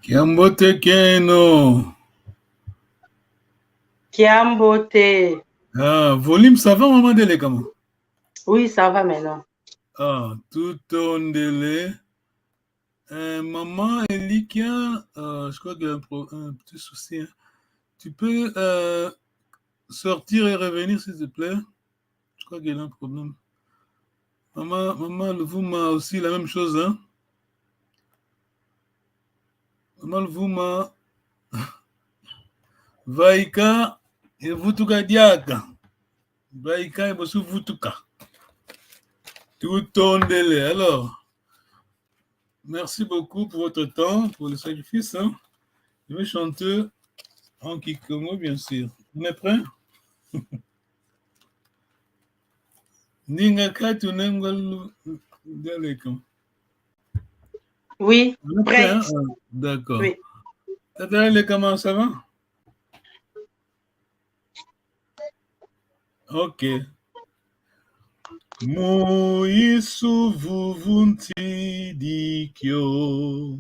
Kiambote Keno. Kiambote. Ah, volume, ça va, maman Dele, comment? Oui, ça va maintenant. Ah, tout ton délai. Maman Elikia, je crois qu'il y a un petit souci. Hein. Tu peux sortir et revenir, s'il te plaît? Je crois qu'il y a un problème. Maman Lvouma aussi, la même chose. Hein? Maman Lvouma, Vaika et Vutuka Diaka. Vaika et Bosu Vutuka. Tout ton délai. Alors, merci beaucoup pour votre temps, pour le sacrifice. Hein? Je vais chanter en Kikomo, bien sûr. On est prêt? Oui, On est prêt, prêt. hein? D'accord. Oui. Tata, les comment ça va? Ok. Muisu vuvunti dikyo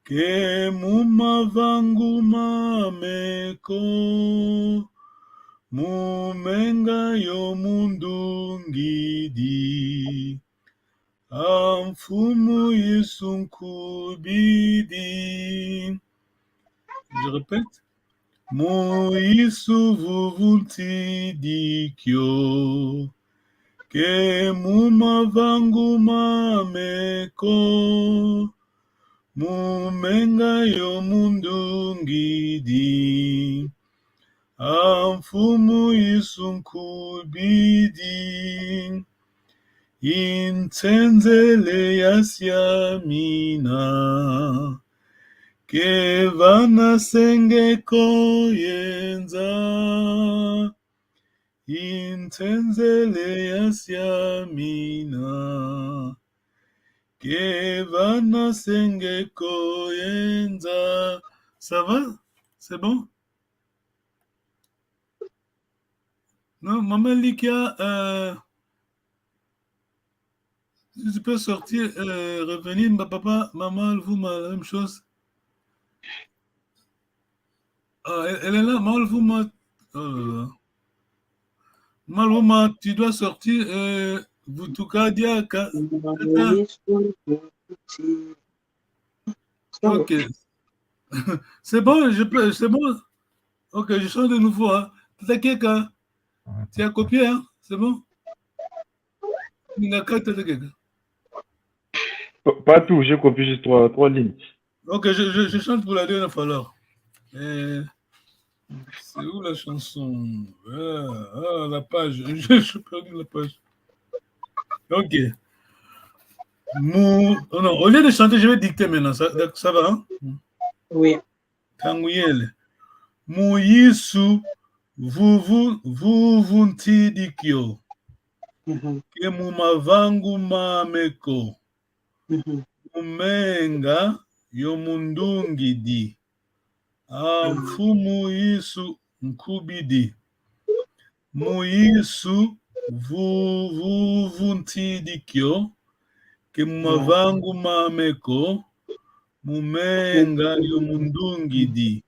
ke mumavangu mameko mumenga yo mundungidi amfumu yisunkubidi. Je répète. Muisu vuvunti dikyo ke mumavangu mameko mumenga yo mundungidi amfumu yisunkubidi intenzele yasyamina Kevana sengeko yenza intenzele yasyamina Kevana sengeko yenza. Ça va? C'est bon? Non, maman Likia, si tu peux sortir, revenir, papa, maman, vous, la même chose. Ah, elle est là, maman, vous, oh là là. Maluma, tu dois sortir. Vutuka Diaka. Ok. C'est bon, c'est bon. Ok, je chante de nouveau. Hein. T'inquiète, hein. Tu as copié, hein. C'est bon. Pas tout, j'ai copié juste trois lignes. Ok, je chante pour la dernière fois alors. C'est où la chanson? La page. Je perdu la page. Ok. Oh non, au lieu de chanter, je vais dicter maintenant. Ça va, hein? Oui. Kanguyele. Muyisu vuvunti dikyo. Ke mumavangu mameko. Mumenga yomundungidi. Amfumu yisu nkubidi. Muyisu vuvunti dikyo. Ke mumavangu mameko. Mumenga yomundungidi.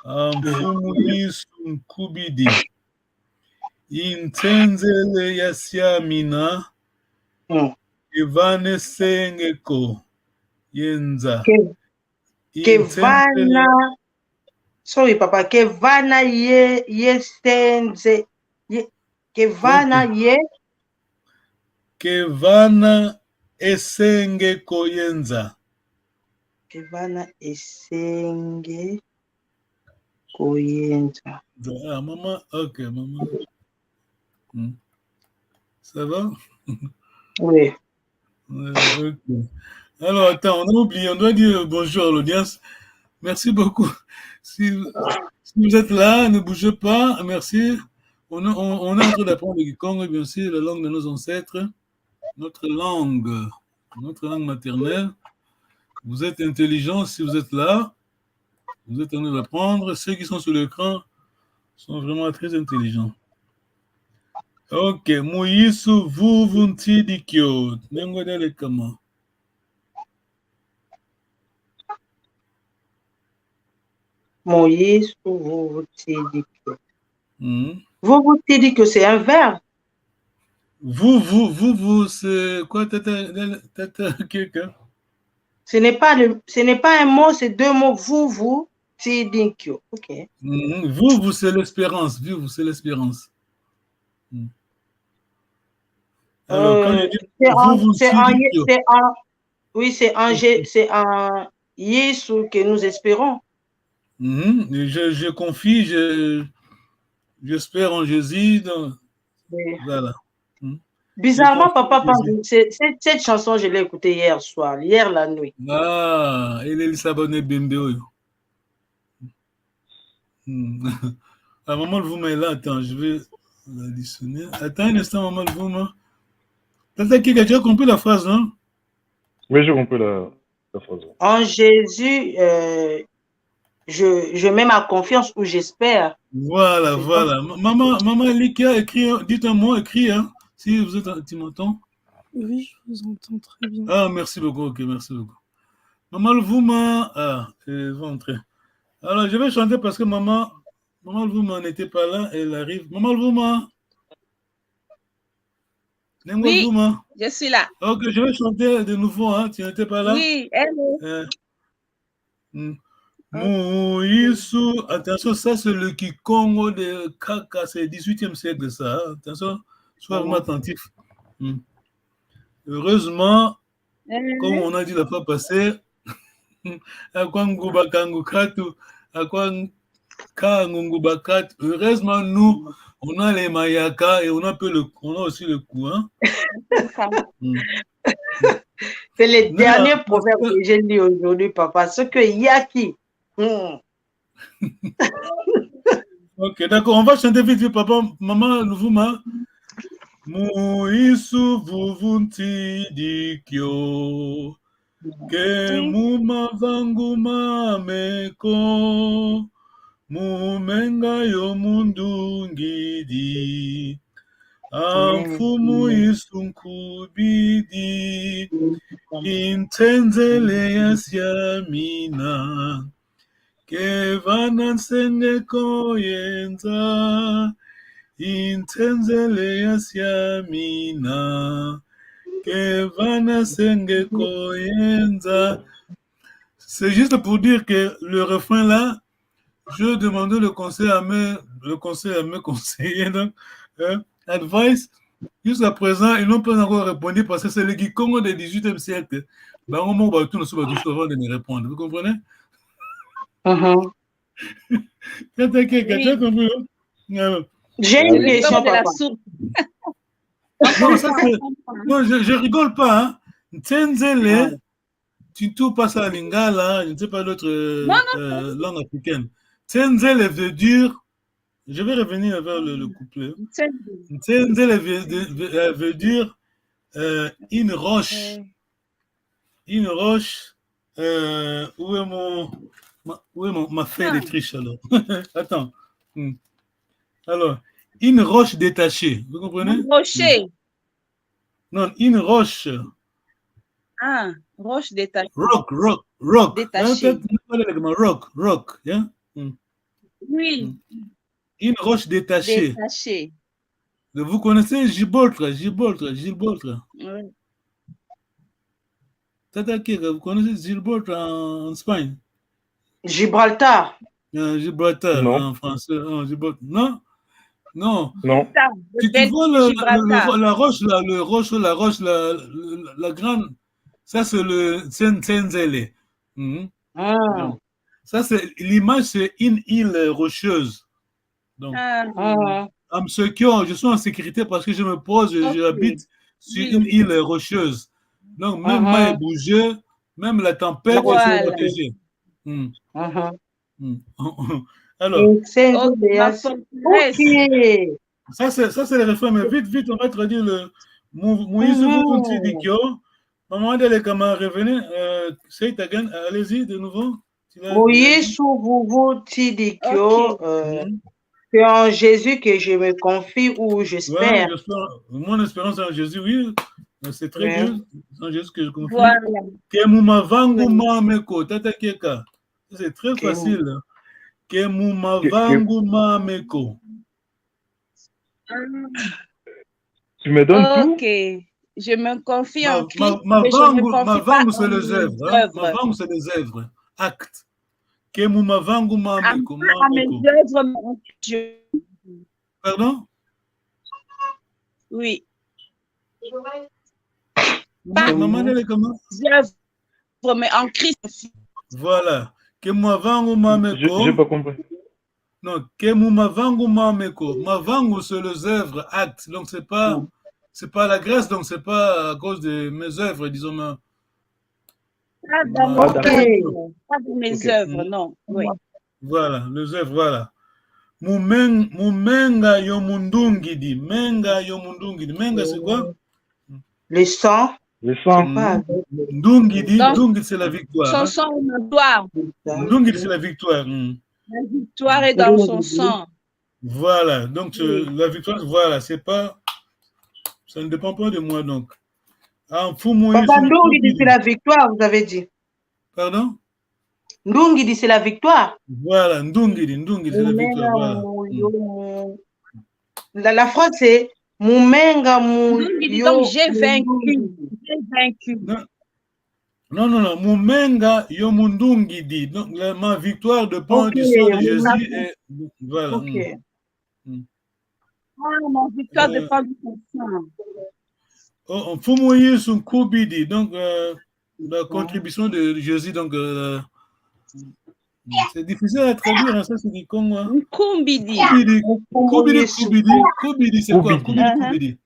Amfumu yisu nkubidi. Intenzele yasyamina. Ivane sengeko yenza. Kevana. Sorry, papa. Kevana yesenze. Kevana ye. Kevana esengeko yenza. Kevana esenge koyenza. Ah, maman, ok, maman. Ça va? Oui. Ok. Alors, attends, on a oublié, on doit dire bonjour à l'audience. Merci beaucoup. Si vous êtes là, ne bougez pas. Merci. On est en train d'apprendre le Kikongo, bien sûr, la langue de nos ancêtres, notre langue maternelle. Vous êtes intelligents si vous êtes là. Vous êtes en train d'apprendre. Ceux qui sont sur l'écran sont vraiment très intelligents. Ok, Muyisu vuvunti dikyo. Nengo dele kama. Moïse, vous tidikyo. Mhm. Vous tidikyo, c'est un verbe. Vous, c'est quoi, tata, quelqu'un? Ce n'est pas un mot, c'est deux mots. Vous tidikyo. OK. Mhm. Vous, c'est l'espérance. Vous, c'est l'espérance. Mhm. Alors, quand je dis vous, tidikyo. Oui, c'est en Yesu que nous espérons. Mhm. Je confie, j'espère en Jésus. Oui. Voilà. Mhm. Bizarrement, papa, cette chanson, je l'ai écoutée hier soir, hier la nuit. Ah, il est s'abonner Bembe. Ah, maman le Vouma est là. Attends, je vais l'additionner. Attends un instant, maman le Vouma. Tata Kika, tu as compris la phrase, non? Oui, j'ai compris la phrase. En Jésus, je mets ma confiance où j'espère. Voilà, voilà. Maman Lika, écrit, dites un mot, écrit, hein, si vous êtes, tu m'entends? Oui, je vous entends très bien. Ah, merci beaucoup, ok, merci beaucoup. Maman le Vouma, elle va entrer. Alors, je vais chanter parce que maman le Vouma n'était pas là, elle arrive. Maman le Vouma. Oui, je suis là. Ok, je vais chanter de nouveau, hein, tu n'étais pas là? Oui, hello. Moïsou, attention, ça c'est le Kikongo de Kaka, c'est le 18e siècle ça. Hein. Attention, sois vraiment attentif. Heureusement, comme on a dit la fois passée, heureusement nous, on a les mayaka et on a aussi le coup. Hein? C'est le dernier proverbe que j'ai lu aujourd'hui, papa. Ce que Yaki. Ok, d'accord, on va chanter vite, papa, maman, Louvuma. Moïsou, vuvunti dikyo. Ke muma vangu mameko. Mumenga yo mundu ngidi. Amfumu isunkubidi. Intenzele yasyamina. Kevana nsengeko yenza. Intenzele yasyamina. Kevana sengeko yenza. C'est juste pour dire que le refrain là, je demandais le conseil à mes conseillers, donc, advice. Jusqu'à présent, ils n'ont pas encore répondu parce que c'est le Kikongo du 18e siècle. Bah, on va tout avant de me répondre. Vous comprenez? Tu as compris? J'ai une question, papa. Non, ça c'est. Non, je rigole pas. Hein. Tenzele, tu tout passes à Lingala, je ne sais pas l'autre langue africaine. Tenzele veut dire. Je vais revenir vers le couplet. Tenzele veut dire une roche. Une roche. Où est ma feuille de triche alors? Attends. Alors, une roche détachée. Vous comprenez? Un rocher. Non, une roche. Ah, roche détachée. Rock. Détachée. Rock. Yeah? Oui. Une roche détachée. Détachée. Vous connaissez Gibraltar? Oui. Vous connaissez Gibraltar en Espagne? Gibraltar. Gibraltar non. En français. Non? Non. Tu vois la roche, la grande, ça c'est le Tsenzele. Ça c'est l'image, c'est une île rocheuse. Donc, je suis en sécurité parce que je me pose, j'habite sur une île rocheuse. Donc, même moi est bougé, même la tempête, je suis protégé. Alors, ça c'est le refrain, mais vite, on va traduire le Moïse Vukunti Dikyo. Maman de les camarades, revenez, say it again, allez-y de nouveau. Moïse Vukunti Dikyo, c'est en Jésus que je me confie ou j'espère. Mon espérance en Jésus, oui, c'est très bien. C'est en Jésus que je confie. C'est très facile. Kemuma vangu mameko. Tu me donnes tout? Ok. Je me confie en Christ. Ma vangu, c'est les les œuvres. Hein? Ma vangu, c'est les œuvres. Acte. Kemuma vangu mameko. À mes œuvres, Pardon? Oui. Maman, elle est comment? Œuvres, mais en Christ aussi. Voilà. Kemuma vangu mameko. J'ai pas compris. Non, Kemuma vangu mameko. Ma vangu, c'est les œuvres, actes. Donc, c'est pas la Grèce, donc c'est pas à cause de mes œuvres, disons. Pas de mes œuvres, non. Oui. Voilà, les œuvres, voilà. Mumenga yo mundungidi. Menga yo mundungidi. Menga, c'est quoi? Le sang. Le sang. Ndungidi, Ndungidi, c'est la victoire. Son sang est ma gloire. Ndungidi, c'est la victoire. La victoire est dans son sang. Voilà, donc la victoire, voilà, c'est pas. Ça ne dépend pas de moi, donc. Papa, Ndungidi, c'est la victoire, vous avez dit. Pardon? Ndungidi, c'est la victoire. Voilà, Ndungidi, c'est la victoire. Voilà. La phrase, c'est Mumenga Ndungidi, donc j'ai vaincu. J'ai vaincu. Non. Mumenga yo mundungidi. Donc, ma victoire dépend du sang de Jésus. Et, voilà. Okay. Ma victoire dépend du sang. Fumoye son kubidi. Donc, la contribution de Jésus, donc, c'est difficile à traduire, hein, ça c'est du Congo. Hein. Kumbidi. Kubidi, c'est quoi? Kubidi.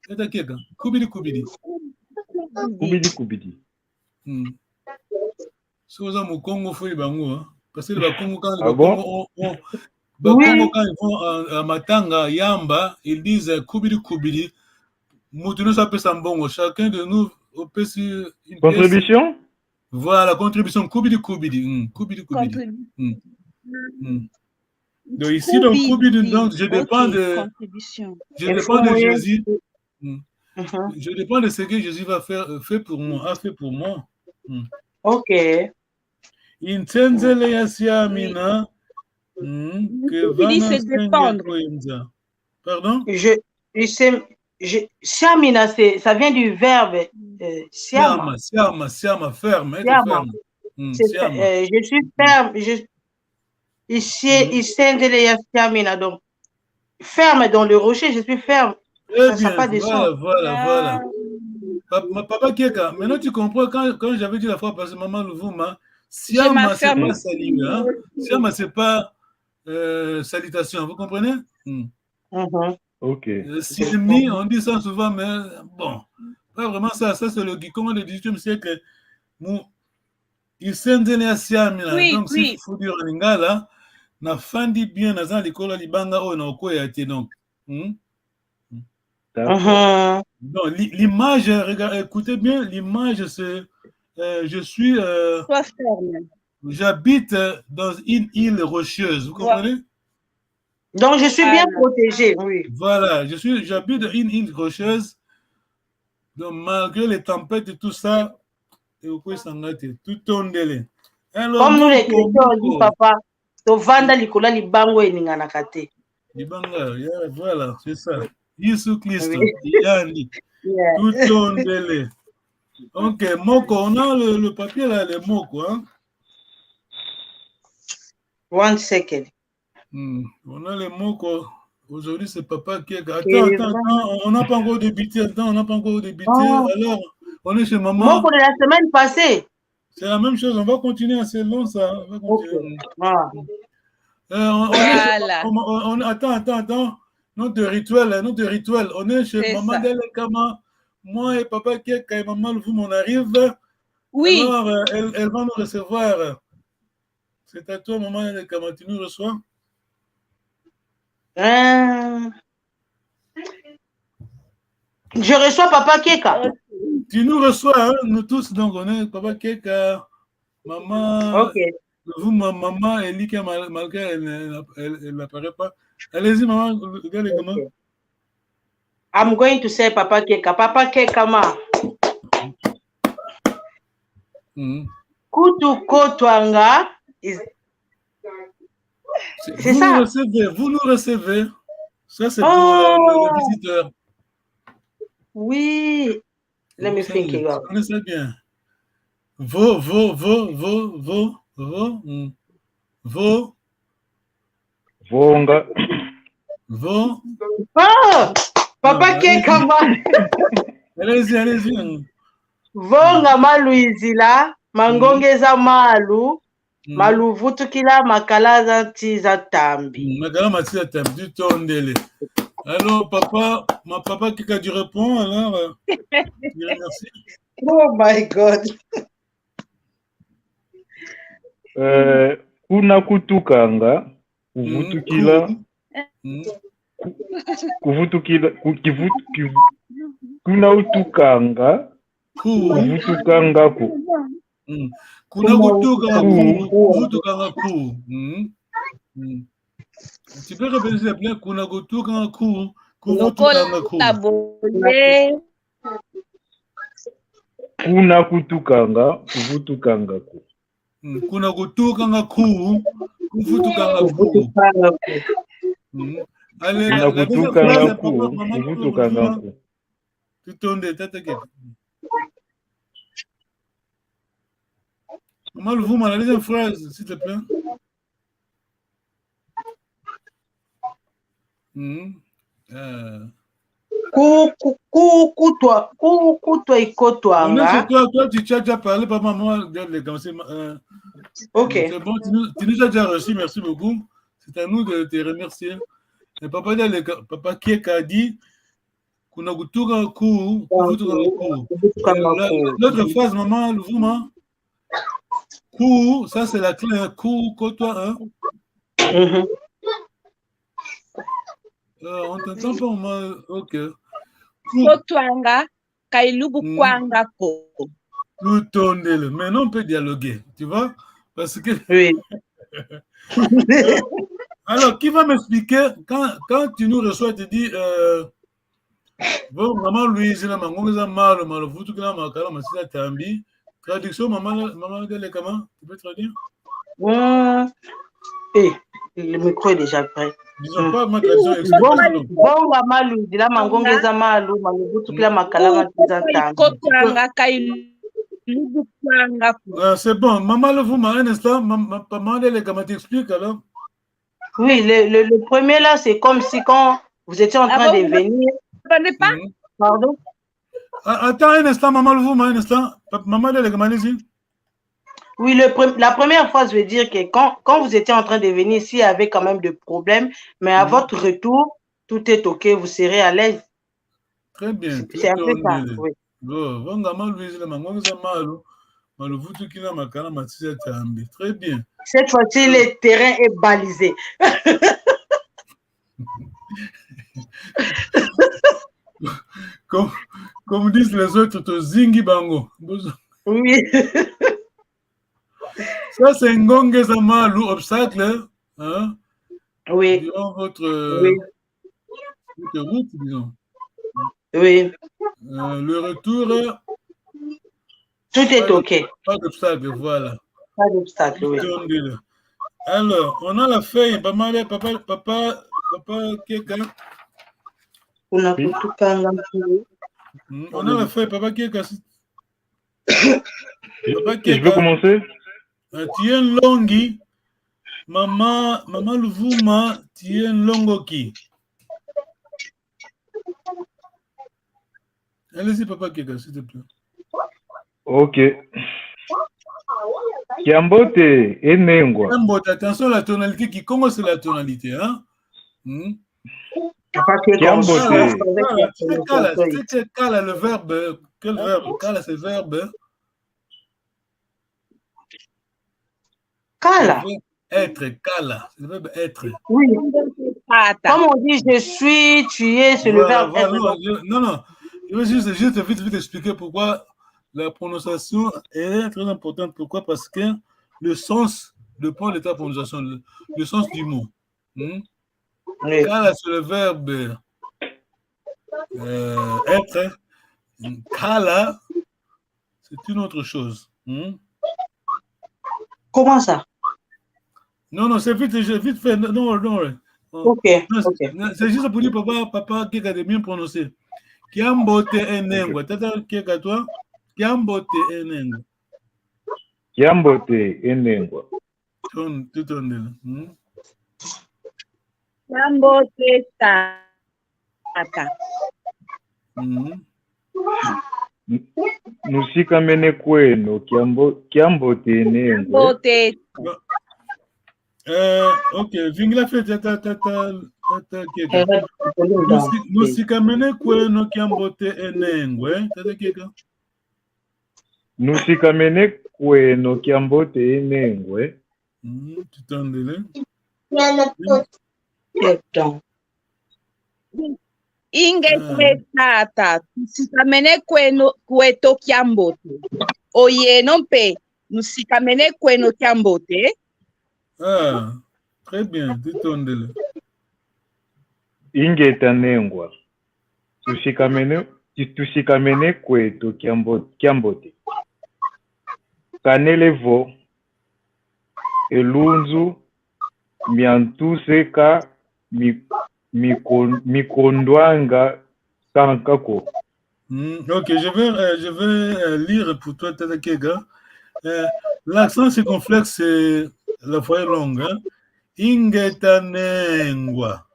C'est à qui? Kubidi. C'est aux hommes au Congo, faut y bango. Parce que le Congo, quand ils vont à Matanga, Yamba, ils disent Kubidi. Moutounou, ça peut s'embongo. Chacun de nous peut sur une contribution. Pièce. Voilà, contribution. Kubidi. Donc ici, dans Kubidi, donc je dépends de Jésus. Je dépends de ce que Jésus a fait pour moi. Ok. Intenzele ya siamina. Kubidi, c'est dépendre. Pardon? Siamina, ça vient du verbe siama. Siama, ferme. Je suis ferme. Ici, siamina, donc ferme dans le rocher, je suis ferme. Ça n'a pas de sens. Voilà. Papa Keka, maintenant tu comprends quand j'avais dit la fois passée, Maman Louvouma, siama, c'est pas salut. Hein? Siama, c'est pas salutation, vous comprenez? Ok. Silmi, on dit ça souvent, mais bon, pas vraiment ça. Ça, c'est le Gikongo du 18e siècle. Il s'est donné à Siamina. Donc, s'il faut dire en lingala, na fandi bien, na zan likola libanga o na okoya te donc. Donc, l'image, écoutez bien, l'image, c'est j'habite dans une île rocheuse, vous comprenez? Donc, je suis bien protégé, oui. Voilà, j'habite dans une île rocheuse. Donc, malgré les tempêtes et tout ça, tout tondele. Comme nous les chrétiens, on dit, papa, to vanda likola libango eningana kate. Libanga, voilà, c'est ça. Jésus Christ, Yandi, tout tondele. Ok, Moko, on a le papier là, les Moko, hein? 1 second. On a les mots quoi. Aujourd'hui, c'est papa qui est. Attends, on n'a pas encore débuté. Alors, on est chez maman. Moi, pour la semaine passée. C'est la même chose. On va continuer. C'est long, ça. On va continuer. Attends. Notre rituel. On est chez maman Delekama. Moi et papa qui est quand maman le on arrive. Oui. Alors, elle va nous recevoir. C'est à toi, maman Delekama. Tu nous reçois? Je reçois Papa Keka. Tu nous reçois, hein, nous tous, donc on est Papa Keka, maman. Ok. Vous, ma maman, Elika, malgré elle n'apparaît pas. Allez-y, maman, regardez comment. I'm going to say Papa Keka. Papa Keka, ma. Kutu kotwanga is. C'est ça. Vous nous recevez. Ça, c'est Oh. pour le visiteur. Oui. Let me think it out. Vous connaissez bien. Vonga. Oh, Papa Kekama. Allez-y. Vonga maluizila, mangongeza malu, maluvutukila makalaza ntiza tambi. Makala matiza tambi, du tondele. Alors, papa qui a dû répondre, alors, merci. Oh my God. Kuna kutukanga, kuvutukila, kuna utukanga, kuvutukanga ku. Kuna kutukanga ku. Tu peux répéter s'il te plaît? Kuna kutukanga ku, kuvutukanga ku. Kuna kutukanga, kuvutukanga ku. Kuna kutukanga ku, kuvutukanga ku. Allez, kuna kutukanga ku, kuvutukanga ku. Tu tournes, t'inquiète. Maman Louvuma, la deuxième phrase, s'il te plaît. Kukutwa ikotwanga. Toi, tu as déjà parlé, pas maman. Ok. C'est bon, tu nous as déjà reçu, merci beaucoup. C'est à nous de te remercier. Et papa qui a dit Kunagutuga ku, l'autre phrase, maman Louvuma. Ku, ça c'est la clé, ku, toi, hein. On t'entend pas, maman. Ok. Kotwanga, kailugu kwanga ko. Tout tondele. Maintenant, on peut dialoguer, tu vois? Parce que. Oui. Alors, qui va m'expliquer quand tu nous reçois, tu dis bon, maman Louise, la maman mal, vous tout là, ma tambi. Traduction, maman de comment? Tu peux traduire? Le micro est déjà prêt. Disons pas ma traduction. Bon, maman Louise, la mangongeza malu, malubutu kila makalama tiza tambi. Kotwanga, kailugu kwanga ko. C'est bon, maman le vous un instant, maman de comment t'expliques alors? Oui, le premier là, c'est comme si quand vous étiez en train de venir. Pas? Pardon? Attends un instant, maman le vous un instant. Maman de comment ici? Oui, la première phrase veut dire que quand vous étiez en train de venir, s'il y avait quand même des problèmes, mais à votre retour, tout est OK, vous serez à l'aise. Très bien. C'est un peu ça, oui. Très bien. Cette fois-ci, le terrain est balisé. Comme disent les autres, zingi bango. Oui. Ça, c'est un gongezama, obstacle. Hein? Oui. Durant votre route, disons. Oui. Le retour. Tout est OK. Pas d'obstacle, voilà. Pas d'obstacle, oui. Alors, on a la feuille. Papa, Keka. On a la feuille, Papa Keka. Je peux commencer? Tien longi. Maman Louvuma, tien longoki. Allez-y, Papa Keka, s'il te plaît. Ok. Kiambote, enengwa. Kiambote, attention, la tonalité qui commence, c'est la tonalité, hein? Kiambote. C'est kala, le verbe. Quel verbe? Kala, c'est le verbe. Kala. Être, kala. C'est le verbe être. Oui. Comme on dit, je suis, tu es, c'est le verbe être. Non. Je veux juste vite expliquer pourquoi la prononciation est très importante. Pourquoi? Parce que le sens dépend de ta prononciation, le sens du mot. Oui. Kala, c'est le verbe être. Kala, c'est une autre chose. Comment ça? Non, c'est vite fait. Non. Ok. C'est juste pour dire papa qui a bien prononcé. Kiambote enengwa. Tata Keka toi. Kiambote enengwa. Kiambote enengwa. Tout on est là. Kiambote tata. Nusikamene kweno kiambote enengwa. Kiambote. Ok, vingla fait tata Keka. Nusikamene kweno kiambote enengwe. Tata Keka. Nusikamene kweno kiambote enengwe. Tout on est là. Inge tata. Nusikamene kweto kiambote. Oye nompe. Nusikamene kweno kiambote. Ah, très bien, tout on est là. Ingeta nengwa. Tusikamene kweto kiambote. Kanelevo elunzu miantuseka mikondwanga kankako. Ok, je vais lire pour toi, Tata Keka. L'accent circonflexe, c'est la voix longue. Hein? Ingetanengwa.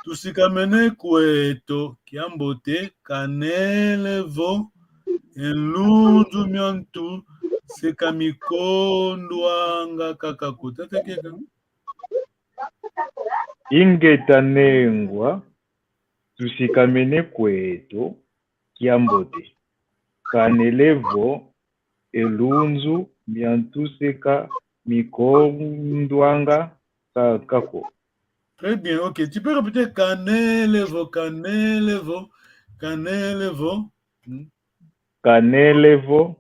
Tusikamene kweto kiambote kanelevo elunzu miantu sekamikondwanga kakako. Tata Keka. Ingetanengwa tusikamene kweto kiambote kanelevo elunzu miantuseka mikondwanga kakako. Très bien, ok. Tu peux répéter kanelevo. Kanelevo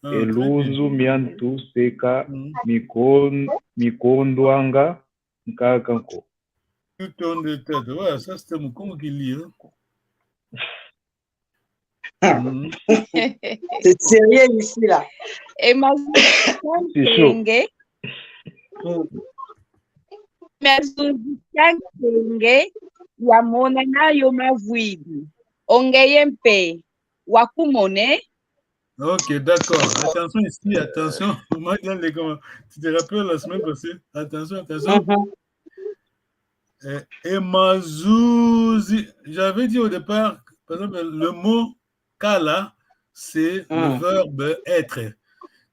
elunzu miantuseka mikondwanga kakako. Tout tourne de tête. Ouais, ça c'était mon con qui lit. Hein? C'est sérieux ici, là. C'est chaud. Mazuzikyankenge yamona nayo mavwidi. Ongeyempe wakumone. Ok, d'accord. Attention ici, attention. Tu te rappelles la semaine passée? Attention. Et Mazouzi, j'avais dit au départ, par exemple, le mot kala, c'est le verbe être.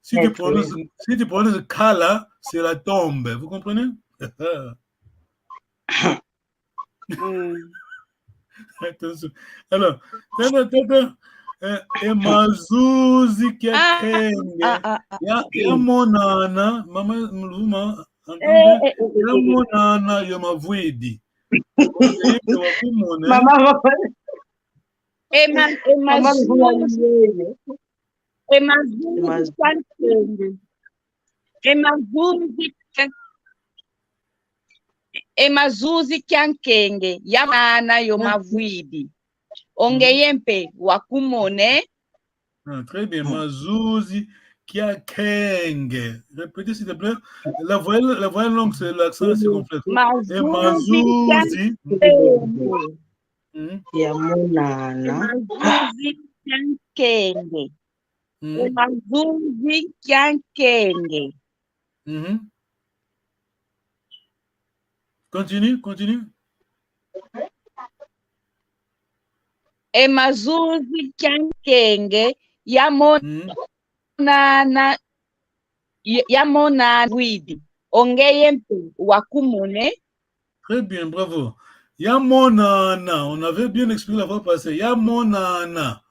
Si tu prononces kala, c'est la tombe. Vous comprenez? Attention. Alors, et Mazouzi Kekenge, Yamonana, Mama Mluma, Yamonana Yomavwidi. Emazuzi kyankenge yamana yomavwidi. Ongeyempe wakumone. Très bien, Mazouzi Kyankenge. Répétez s'il te plaît. La voyelle longue, c'est l'accent circonflexe. Mazouzi Yamonana. Emazuzi kyankenge. Emazuzi kyankenge. Continue. Emazuzi kyankenge yamonana widi. Ongeyempe wakumone. Très bien, bravo. Yamonana, on avait bien expliqué la fois passée. Yamonana.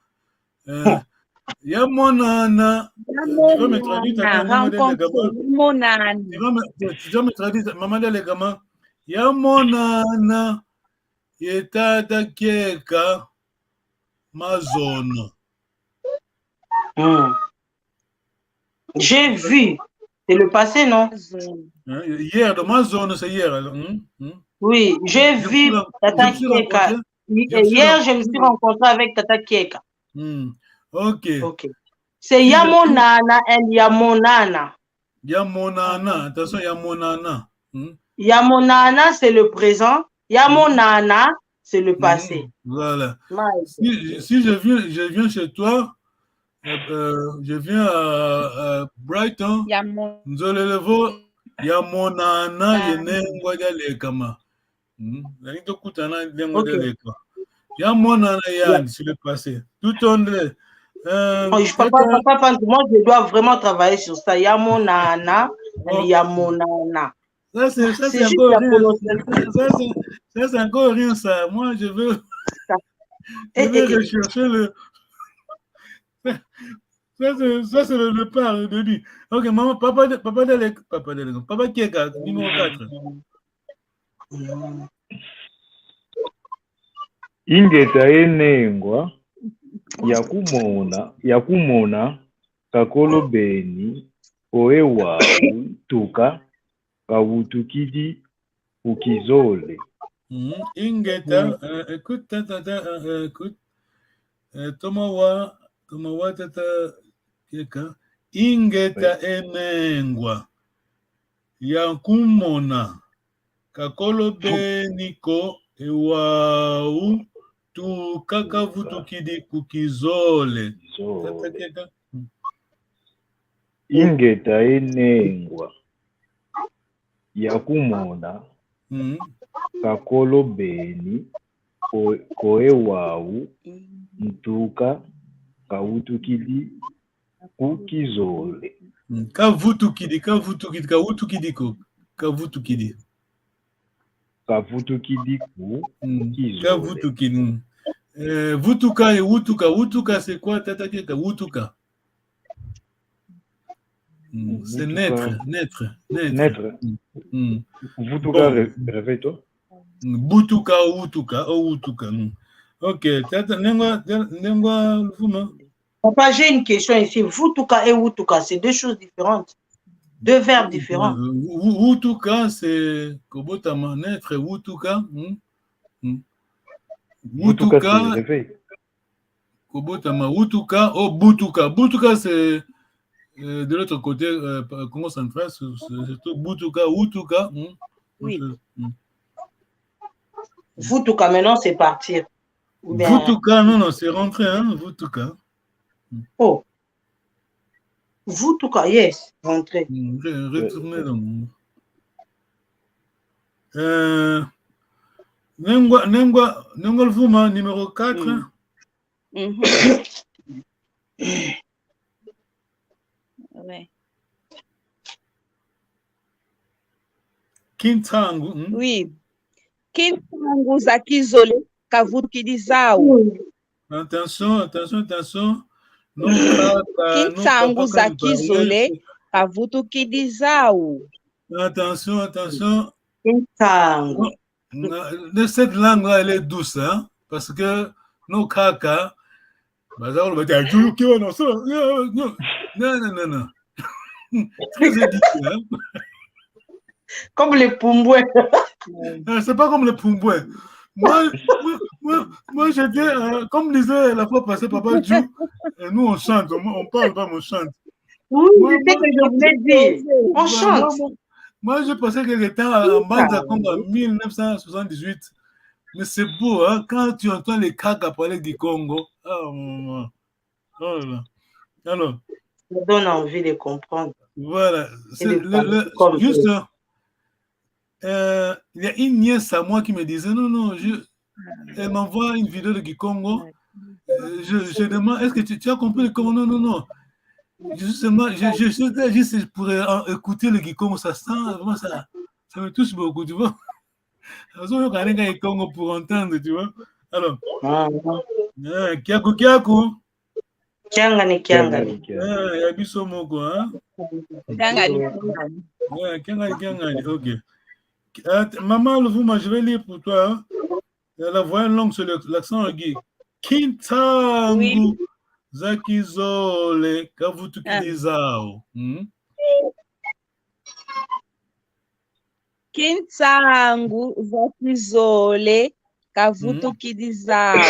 Yamonana. Tu vas me traduire ta maman Tu vas me traduire maman de l'égama. Yamonana. Yetata Keka. Mazone. J'ai vu. C'est le passé, non? Hier, de ma zone, c'est hier. Oui, j'ai vu Tata Keka. Hier, je me suis rencontré avec Tata Keka. Ok. C'est Yamonana et Yamonana. Yamonana, attention, Yamonana. Yamonana, c'est le présent. Yamonana, c'est le passé. Voilà. Si je viens chez toi, je viens à Brighton, Nzolelevo, Yamonana, Yenengwa Lekama. Yamonana, Yann, c'est le passé. Tout on est. Papa, moi, je dois vraiment travailler sur ça. Yamonana, Yamonana. Ça, c'est encore rien. Ça, c'est encore rien, ça. Moi, je veux rechercher le. Ça, c'est le père de lui. Ok, maman, papa Kieka, numéro 4. Ingeta enengwa yakumona kakolobeni oewa tuka kawutukidi ukizole. Ingeta, écoute, écoute. Tomawa tata Kieka. Ingeta enengwa yakumona kakolobeni ko ewau tu kakavutukidi kukizole. Ingeta enengwa yakumona kakolobeni koewau ntuka kawutukidi kukizole. Kavutukidi kukizole. Vutuka et Wutuka. Wutuka, c'est quoi, tata Kieka? Wutuka. C'est naître. Vutuka, réveille-toi. Butuka, Wutuka. Ok, tata, Nengwa, Fuma. Papa, j'ai une question ici. Vutuka et Wutuka, c'est deux choses différentes. Deux verbes différents. Wutuka, c'est Kobotama, naître, Wutuka. Wutuka, c'est réveil. Kobotama, Wutuka, Butuka. Butuka, c'est de l'autre côté, Congo central, c'est surtout Butuka, Wutuka. Oui. Vutuka, maintenant, c'est partir. Vutuka, non, c'est rentrer, hein, Vutuka. Oh. Vutuka, yes, rentrer. Retourner donc. Nengwa Lufuma, numéro 4. Ouais. Kintangu. Oui. Kintangu za kizole kavutukidi zao. Attention. Kintangu za kizole kavutukidi zao. Attention. Kintangu. Cette langue-là, elle est douce, hein, parce que nos kaka, non. Très édité, hein. Comme les Pumboué. C'est pas comme les Pumboué. Moi, j'étais, comme disait la fois passée Papa Djou, nous on chante, on parle pas, on chante. Oui, c'est ce que je voulais dire. On chante. Moi, j'ai passé quelques temps en Banza Congo en 1978. Mais c'est beau, hein, quand tu entends les Kaka parler du Congo. Oh, maman. Oh là. Alors. Ça donne envie de comprendre. Voilà. Juste, il y a une nièce à moi qui me disait, non, elle m'envoie une vidéo de Kikongo. Je demande, est-ce que tu as compris le Congo? Non. Justement, juste pour écouter le Kikongo, ça sent, vraiment, ça me touche beaucoup, tu vois. Pour entendre, tu vois. Alors, Kiaku. Kiangani. Yabiso moko, hein. Kiangani, ok. Maman Lufuma, je vais lire pour toi. Hein. La voix longue sur l'accent aigu. Kintangu zakizole kavutukidizao. Kintangu zakizole kavutukidizao.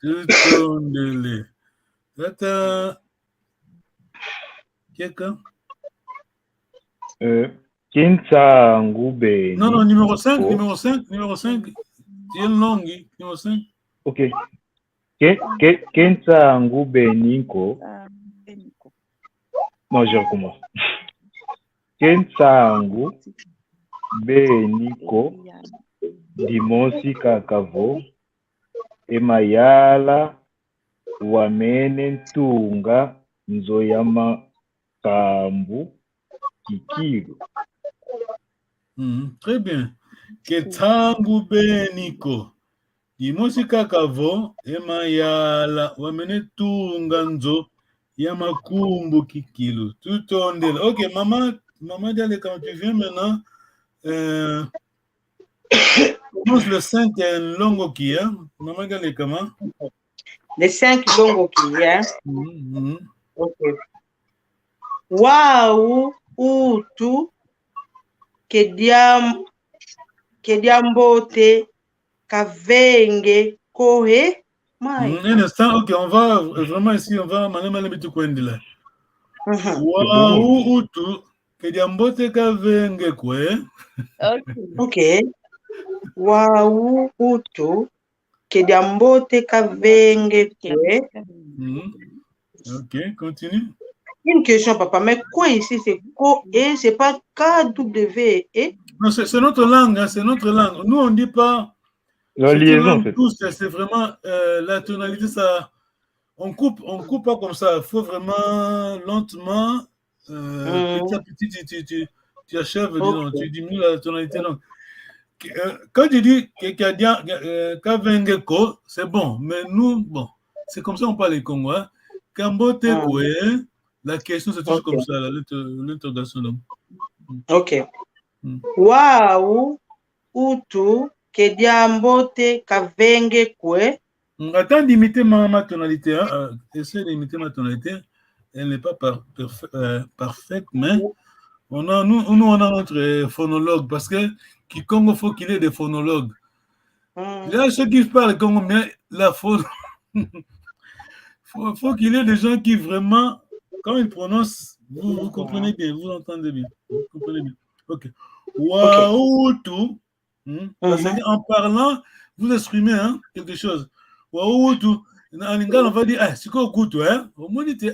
Tutondele. Quelqu'un? Kinsangu beni. Non, numéro 5. C'est une longue, numéro 5. Ok. Kinsangu beniko. Non, je recommence. Kinsangu beniko dimosi kakavo emayala wamene ntunga nzoyama kambu kikilu. Très bien. Ketangu beniko dimosi kakavo emayala wamene tunga nzo yamakumbu kikilu. Tout on dit. Ok, maman Dialé, quand tu viens maintenant, commence le 5, il y a une longue qui, hein? Maman Dialé, comment? Les 5 longues qui, hein? Ok. Waouh, utu, kediambote, kavenge, kohe. Un instant, ok, on va vraiment ici, on va malembe tu kwendila. Waouh, utu, kediambote, kavenge, kwe. Ok. Waouh, utu, kediambote, kavenge, kwe. Ok, continue. Une question, papa, mais quoi ici, c'est ko et c'est pas K-W-E? Non, c'est notre langue, hein, c'est notre langue. Nous, on ne dit pas. La liaison, c'est tout. C'est vraiment la tonalité, ça. On coupe pas comme ça. Il faut vraiment lentement, petit à petit, tu achèves, disons, tu diminues la tonalité. Donc, quand tu dis Kavengeko, c'est bon. Mais nous, bon, c'est comme ça on parle les Congolais. Kambote Kwe, la question c'est toujours comme ça, l'interrogation. Ok. Waouh, utu, kediambote, kavenge kwe. Attends d'imiter ma tonalité. Hein. Essaye d'imiter ma tonalité. Elle n'est pas parfaite, mais nous, on a notre phonologue parce que Congo, faut qu'il ait des phonologues. Il y a ceux qui parlent Congo, mais la faune. faut qu'il y ait des gens qui vraiment, quand ils prononcent, vous comprenez bien, vous entendez bien. Vous comprenez bien. Ok. Waouh, tout. En parlant, vous exprimez hein, quelque chose. Waouh, tout. En lingala, on va dire, c'est quoi Koutou, hein? Au moins, il était,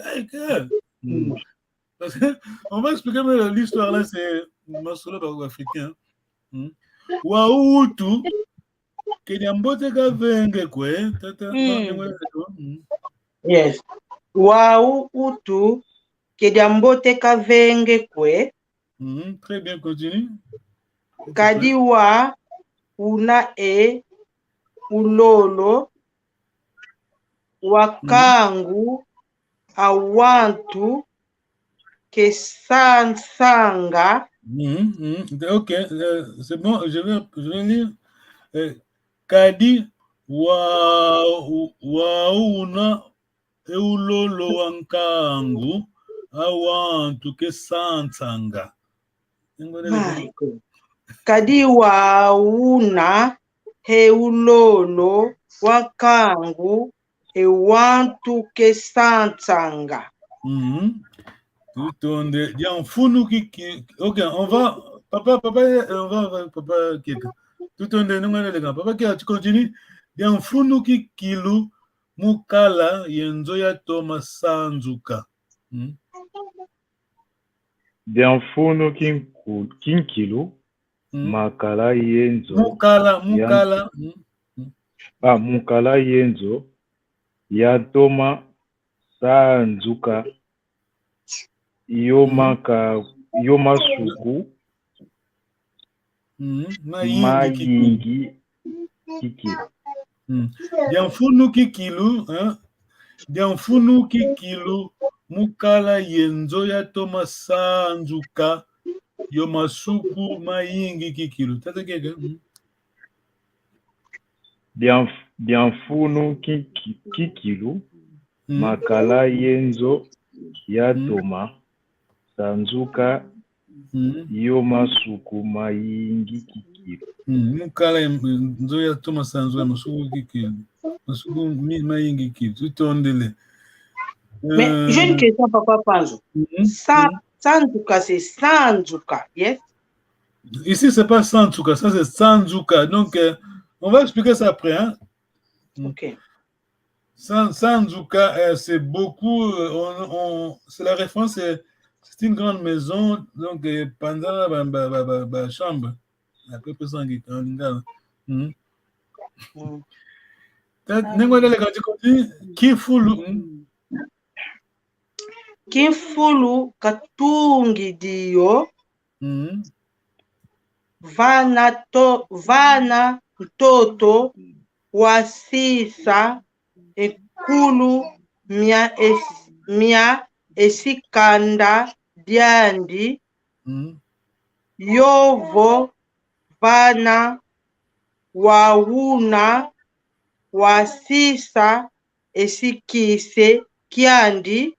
on va expliquer l'histoire là, c'est un solo africain. Waouh, tout. Kediambote kavenge kwe. Yes. Waouh, utu. Kediambote kavenge kwe. Très bien, continue. Kadiwa una ulolo wakangu awantu kesansanga. Ok, c'est bon, je vais lire. Kadi wauna eulolo wankangu awantu kesansanga. Kadi wauna eulolo wakangu ewantu kesansanga. Tout on dit, ok, on va, papa, on va, papa, tout on dit, papa, tu continues, bien funu kikilu mukala yenzo ya toma sanzuka. Bien funu kinkilu makala yenzo. Mukala yenzo ya toma sanzuka. Yoma suku mayingi kikilu. Dianfunu kikilu mukala yenzo ya toma sanzuka yoma suku mayingi kikilu. Tata kega? Dianfunu kikilu makala yenzo ya toma sanzuka yoma suku mayingi kikilu. Mukala yenzo ya toma sanzuka masuku kikilu. Masuku mayingi kikilu. Tout on dit. Mais j'ai une question, papa Panzo. Sanzuka, c'est Sanzuka, yes? Ici, c'est pas Sanzuka, ça c'est Sanzuka. Donc, on va expliquer ça après. Hein? Ok. Sanzuka, c'est beaucoup. C'est la référence, c'est une grande maison. Donc, pendant la chambre, à peu près ça, Kifulu katungi dio vana mtoto wa sisa ekulu mia esikanda diandi yovo vana wauna wa sisa esikise kiandi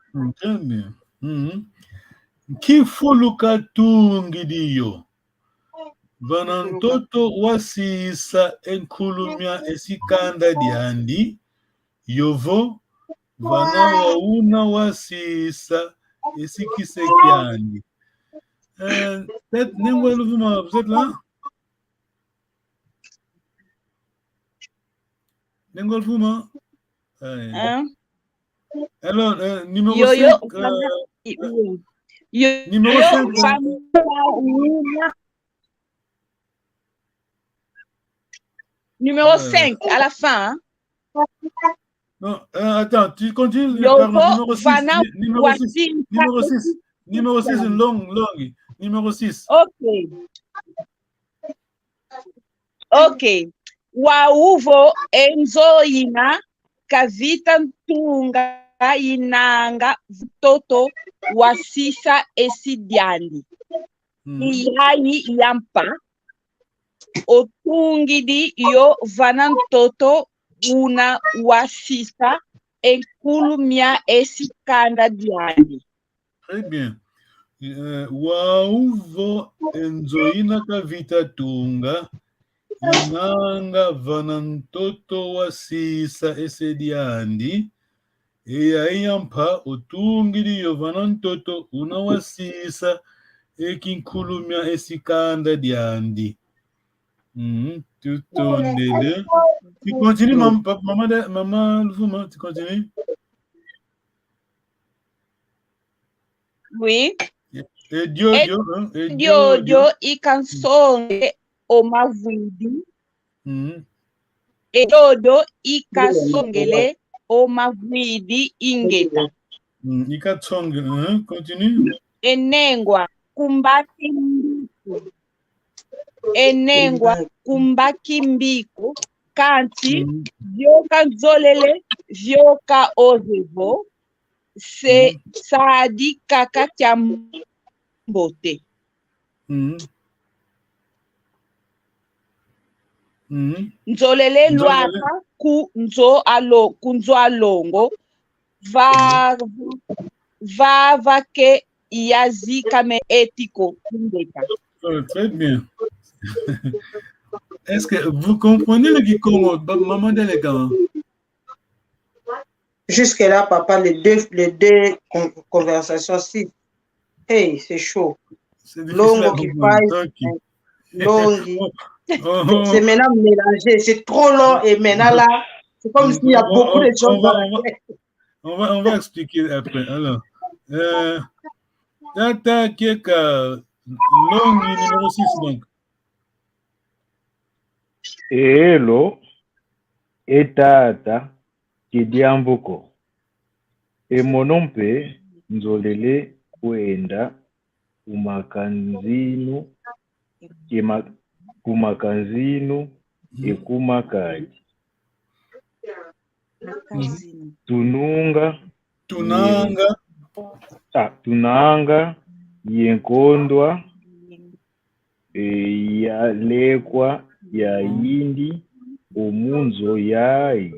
Kifulu katungi dio vana mtoto wa sisa enkulumia esikanda diandi yovo vana wauna wa sisa esikise kiandi. Vous êtes là? Nengolfuma. Alors, numéro 5. Numéro 5. Numéro 5, à la fin. Hein? Non, attends, tu continues. Pardon, numéro 6. Numéro 6. Numéro 6. Numéro 6, une longue. Numéro 6. Ok. Wauvo enzoina kavita ntunga inanga mtoto wa sisa esidiandi. Iyayi yampa otungidi yo vana mtoto una wa sisa enkulumia esikanda diandi. Très bien. Wauvo enzoina kavita tunga inanga vana mtoto wa sisa esediandi eyayampa otungiri yo vana mtoto una wa sisa ekinkulumia esikanda diandi. Tutondele. Tu continues, maman Lufuma, tu continues? Oui. Et Dio, ikansonge omavwidi. Edodo ikasongele omavwidi ingeta. Ikatsonge, continue. Enengwa kumbaki mbiku. Enengwa kumbaki mbiku. Kanti vyoka nzolele vyoka ozevo. Se saadi kaka kya mbote. Nzolele lwaka kunzo alongo vake yazi kame etiko kundeka. Très bien. Est-ce que vous comprenez le Kikongo, maman d'élégant? Jusque-là, papa, les deux conversations, si. Hey, c'est chaud. C'est difficile à comprendre. Longue. C'est maintenant mélangé. C'est trop long et maintenant là, c'est comme s'il y a beaucoup de choses dans la tête. On va expliquer après. Alors, Tata Keka, longue numéro 6 donc. Hello, etata kidiambuko. Emonompe nzolele kuenda kumakanzinu ekumakadi. Tunanga yenkondwa yalekwa ya yindi omunzo yayi.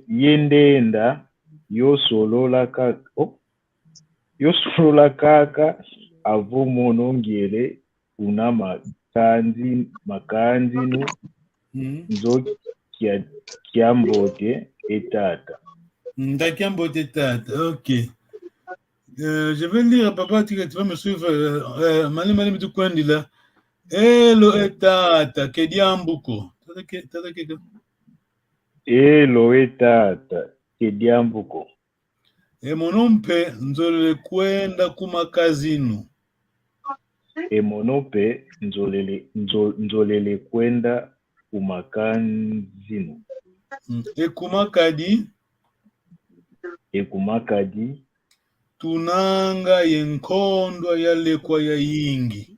Yendenda yosolola kaka avumonongele una makanzinu nzo kiambote etata. Kiambote etata, ok. Je vais lire, papa, tu vas me suivre. Mali Mali tu kwendi là. Elo etata kediambuko. Elo etata kediambuko. Emonompe nzolele kwenda kumakazino. Emonope nzolele kwenda kumakazino. Ekumakadi tunanga yenkondwa yalekwa ya yingi.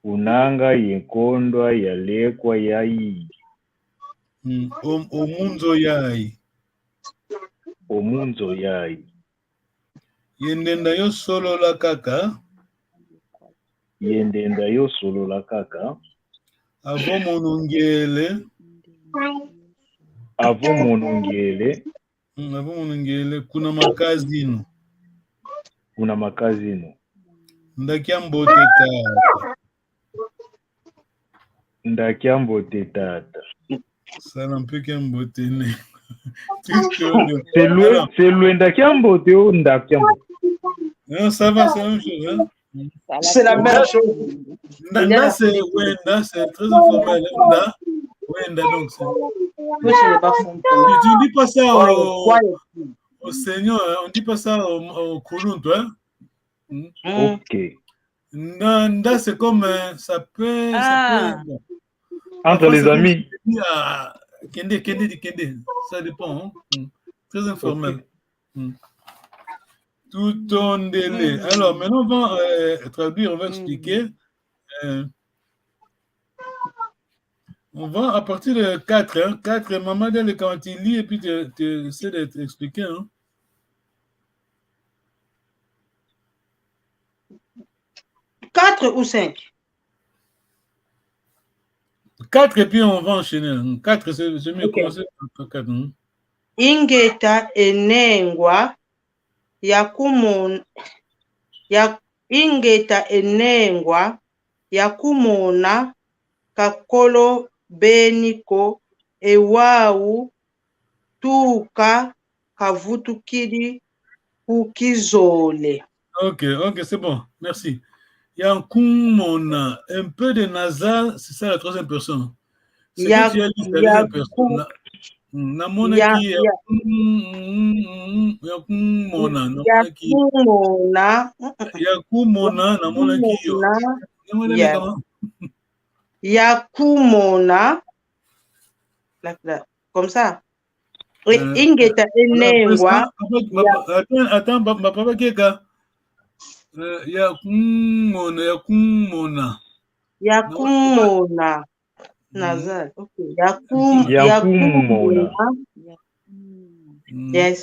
Unanga yenkondwa yalekwa ya yingi. Omunzo yayi. Omunzo yayi. Yendenda yo solo la kaka. Yendenda yo solo la kaka. Avo monongele. Avo monongele. Avo monongele kuna makazino. Kuna makazino. Ndakiambo tata. Ndakiambo tata. Sana mpeke mbotene. C'est loin ndakiambo teo ndakiambo. Non, ça va, c'est la même chose. Hein? C'est la même chose. Nda, c'est Wenda, c'est très informel. Wenda, donc c'est. Tu dis pas ça au Seigneur, hein? On dit pas ça au Kulun, toi. Ok. Nda, c'est comme ça peut. Entre les amis. Kende. Ça dépend. Hein? Très informel. Okay. Tout ton délai. Alors, maintenant, on va traduire, on va expliquer. On va à partir de 4. Hein? 4, maman, quand il lit, et puis tu essaies d'expliquer. Hein? Quatre ou 5? 4 et puis on va enchaîner. 4, c'est mieux commencer par 4. Hein? Ingeta enengwa ingeta enengwa yakumona kakolo beniko ewau tuka kavutukiri kukizole. Ok, c'est bon. Merci. Yakumona, un peu de nasal, c'est ça la troisième personne. C'est que tu as dit la deuxième personne. Namona qui yakumona. Yakumona, namona qui yakumona. Comme ça. Ingeta enengwa. Attends, papa Keka. Yakumona. Nazar. Okay. Yakumona. Yes.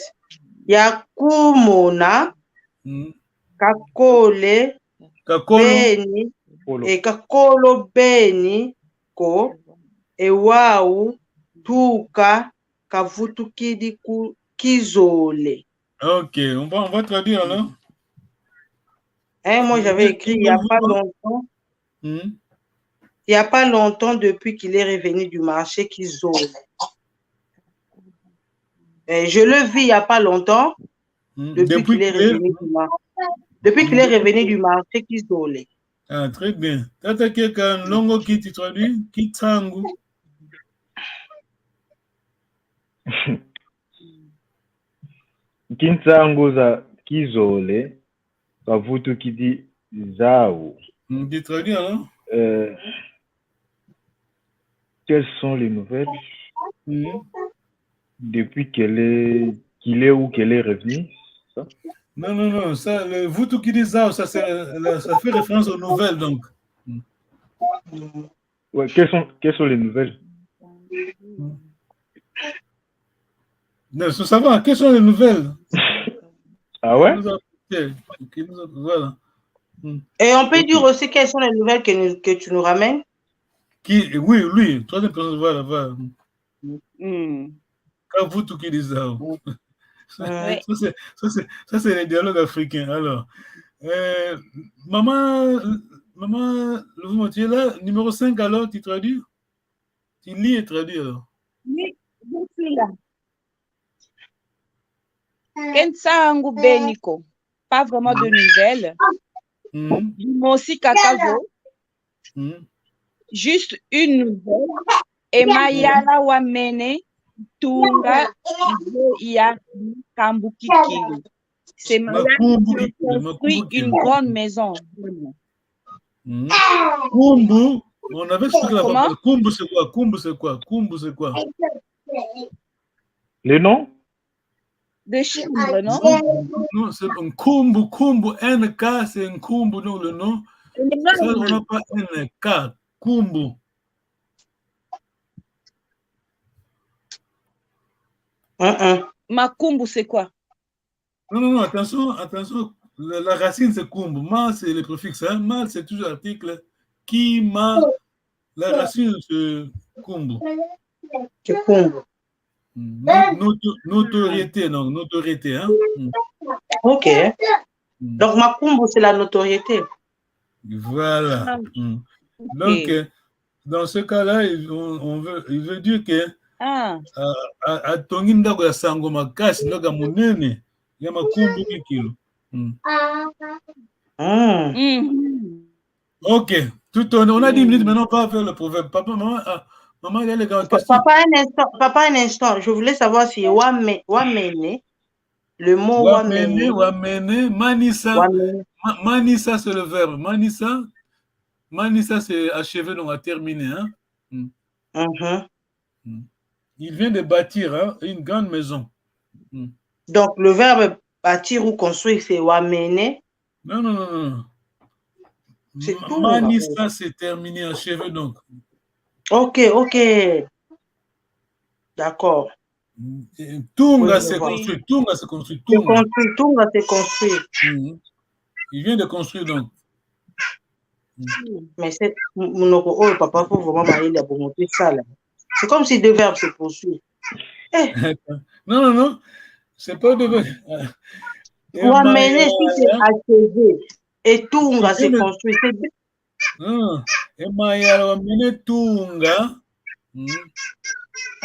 Yakumona. Kakole. Beni. Kakolo beni ko ewau tuka kavutukidi kizole. Ok, on va traduire alors. Moi, j'avais écrit il n'y a pas longtemps. Il n'y a pas longtemps depuis qu'il est revenu du marché Kizole. Je le vis il n'y a pas longtemps depuis qu'il est revenu du marché. Depuis qu'il est revenu du marché Kizole. Ah, très bien. Tata Keka Longo qui tu traduis? Kitsangu. Kinsangu za Kizole. Kavutu kidi zao. Tu traduis alors? Quelles sont les nouvelles depuis qu'il est ou qu'elle est revenu? Ça? Non, ça, le Vutu kidi zao, ça fait référence aux nouvelles donc. Ouais, quelles sont les nouvelles? Non, ça va, quelles sont les nouvelles? Ah ouais? Voilà. Et on peut dire aussi quelles sont les nouvelles que tu nous ramènes? Oui, troisième personne, voilà. Quand vous tout qui dit ça. Ça, c'est les dialogues africains. Alors, maman, tu es là, numéro 5, alors, tu traduis? Tu lis et traduis, alors? Oui, je suis là. Kensangu Beniko. Pas vraiment de nouvelles. Moi aussi, Kakavo. Juste une nouvelle. Et Mayala Wamene Tunga Iya Kambuki Kilo. C'est Mayala qui a construit une grande maison. Kumbu, on avait expliqué la Comment? fois. Kumbu, c'est quoi? Kumbu, c'est quoi? Kumbu, c'est quoi? Les noms? De chambre, non? Non, c'est un Kumbu. Kumbu, NK, c'est un Kumbu, donc le nom. Ça, on n'a pas NK. Kumbu. Makumbu, c'est quoi? Non, attention, attention. La racine, c'est Kumbu. Ma, c'est le préfixe. Hein? Ma, c'est toujours article. Qui, ma. La racine, c'est Kumbu. C'est Kumbu. Notoriété, non, notoriété. Hein? Ok. Donc, Makumbu, c'est la notoriété. Voilà. Donc, dans ce cas-là, il veut dire que à Tonginda ya sango makasi ndoka munene ya makumbu kilo. Ok. Tout on a 10 minutes maintenant, on va faire le proverbe. Papa, maman, maman, il y a les grandes questions. Papa, un instant. Je voulais savoir si Wamene, le mot Wamene, Manisa. Manisa, c'est le verbe. Manisa, c'est achevé, donc à terminer. Hein? Il vient de bâtir une grande maison. Donc, le verbe bâtir ou construire, c'est Wamene. Non. C'est tout. Manisa, c'est terminé, achevé, donc. Ok. D'accord. Tunga, c'est construit. Tunga, c'est construit. Tunga, c'est construit. Il vient de construire, donc. Mais c'est mon papa, faut vraiment aller la bonté ça là. C'est comme si deux verbes se poursuivent. Non. C'est pas deux verbes. Wamene, si c'est achevé. Et Tunga, c'est construit. Non. Et Maya, Wamene, Tunga.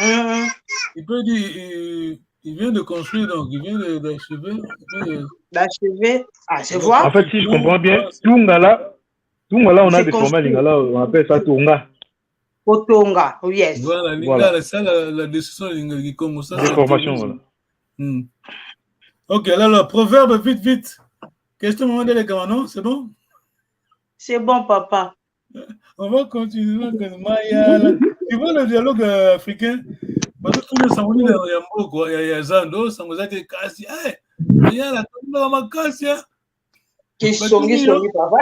Il peut dire, il vient de construire, donc il vient d'achever. D'achever. Ah, c'est voir. En fait, si je comprends bien, Tunga là, on a des formats lingala, on appelle ça Tunga. Otonga, yes. Voilà, ça, la décision qui commence ça. Des formations, voilà. Ok, alors, proverbe, vite. Question, maman de l'écran, c'est bon? C'est bon, papa. On va continuer. Tu vois le dialogue africain? Parce que tout le monde il y a Zando, ça nous a dit kasi. Il y a la tombe ma kasi. Qui sont papa.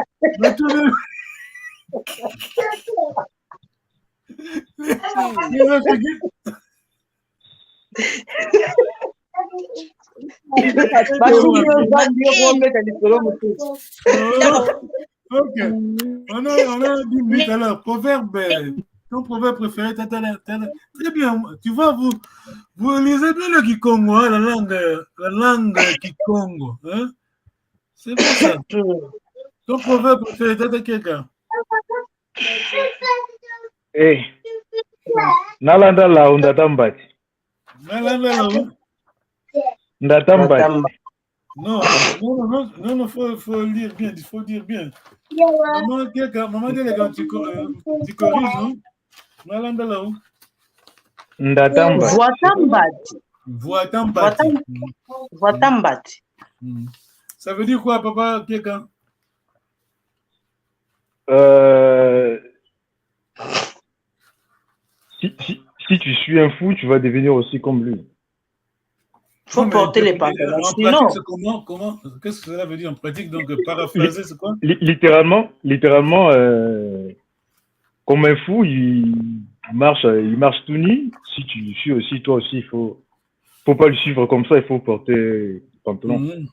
Ok. On a 10 minutes alors. Proverbe. Ton proverbe préféré, très bien. Tu vois, vous lisez bien le Kikongo, hein, la langue Kikongo. Hein? C'est bien ça. Ton proverbe préféré, t'as quelqu'un? Nalanda la undatambati. Nalanda la undatambati. Non, faut lire bien, il faut dire bien. Maman, tu corriges, non? Nalanda la où? Voitambati. Ça veut dire quoi, papa, quelqu'un? Si tu suis un fou, tu vas devenir aussi comme lui. Il faut porter les pantalons. En pratique, c'est comment? Qu'est-ce que cela veut dire en pratique? Donc, paraphraser, c'est quoi? Littéralement, comme un fou, il marche tout nu. Si tu le suis aussi, toi aussi, il faut pas le suivre comme ça, il faut porter les pantalons.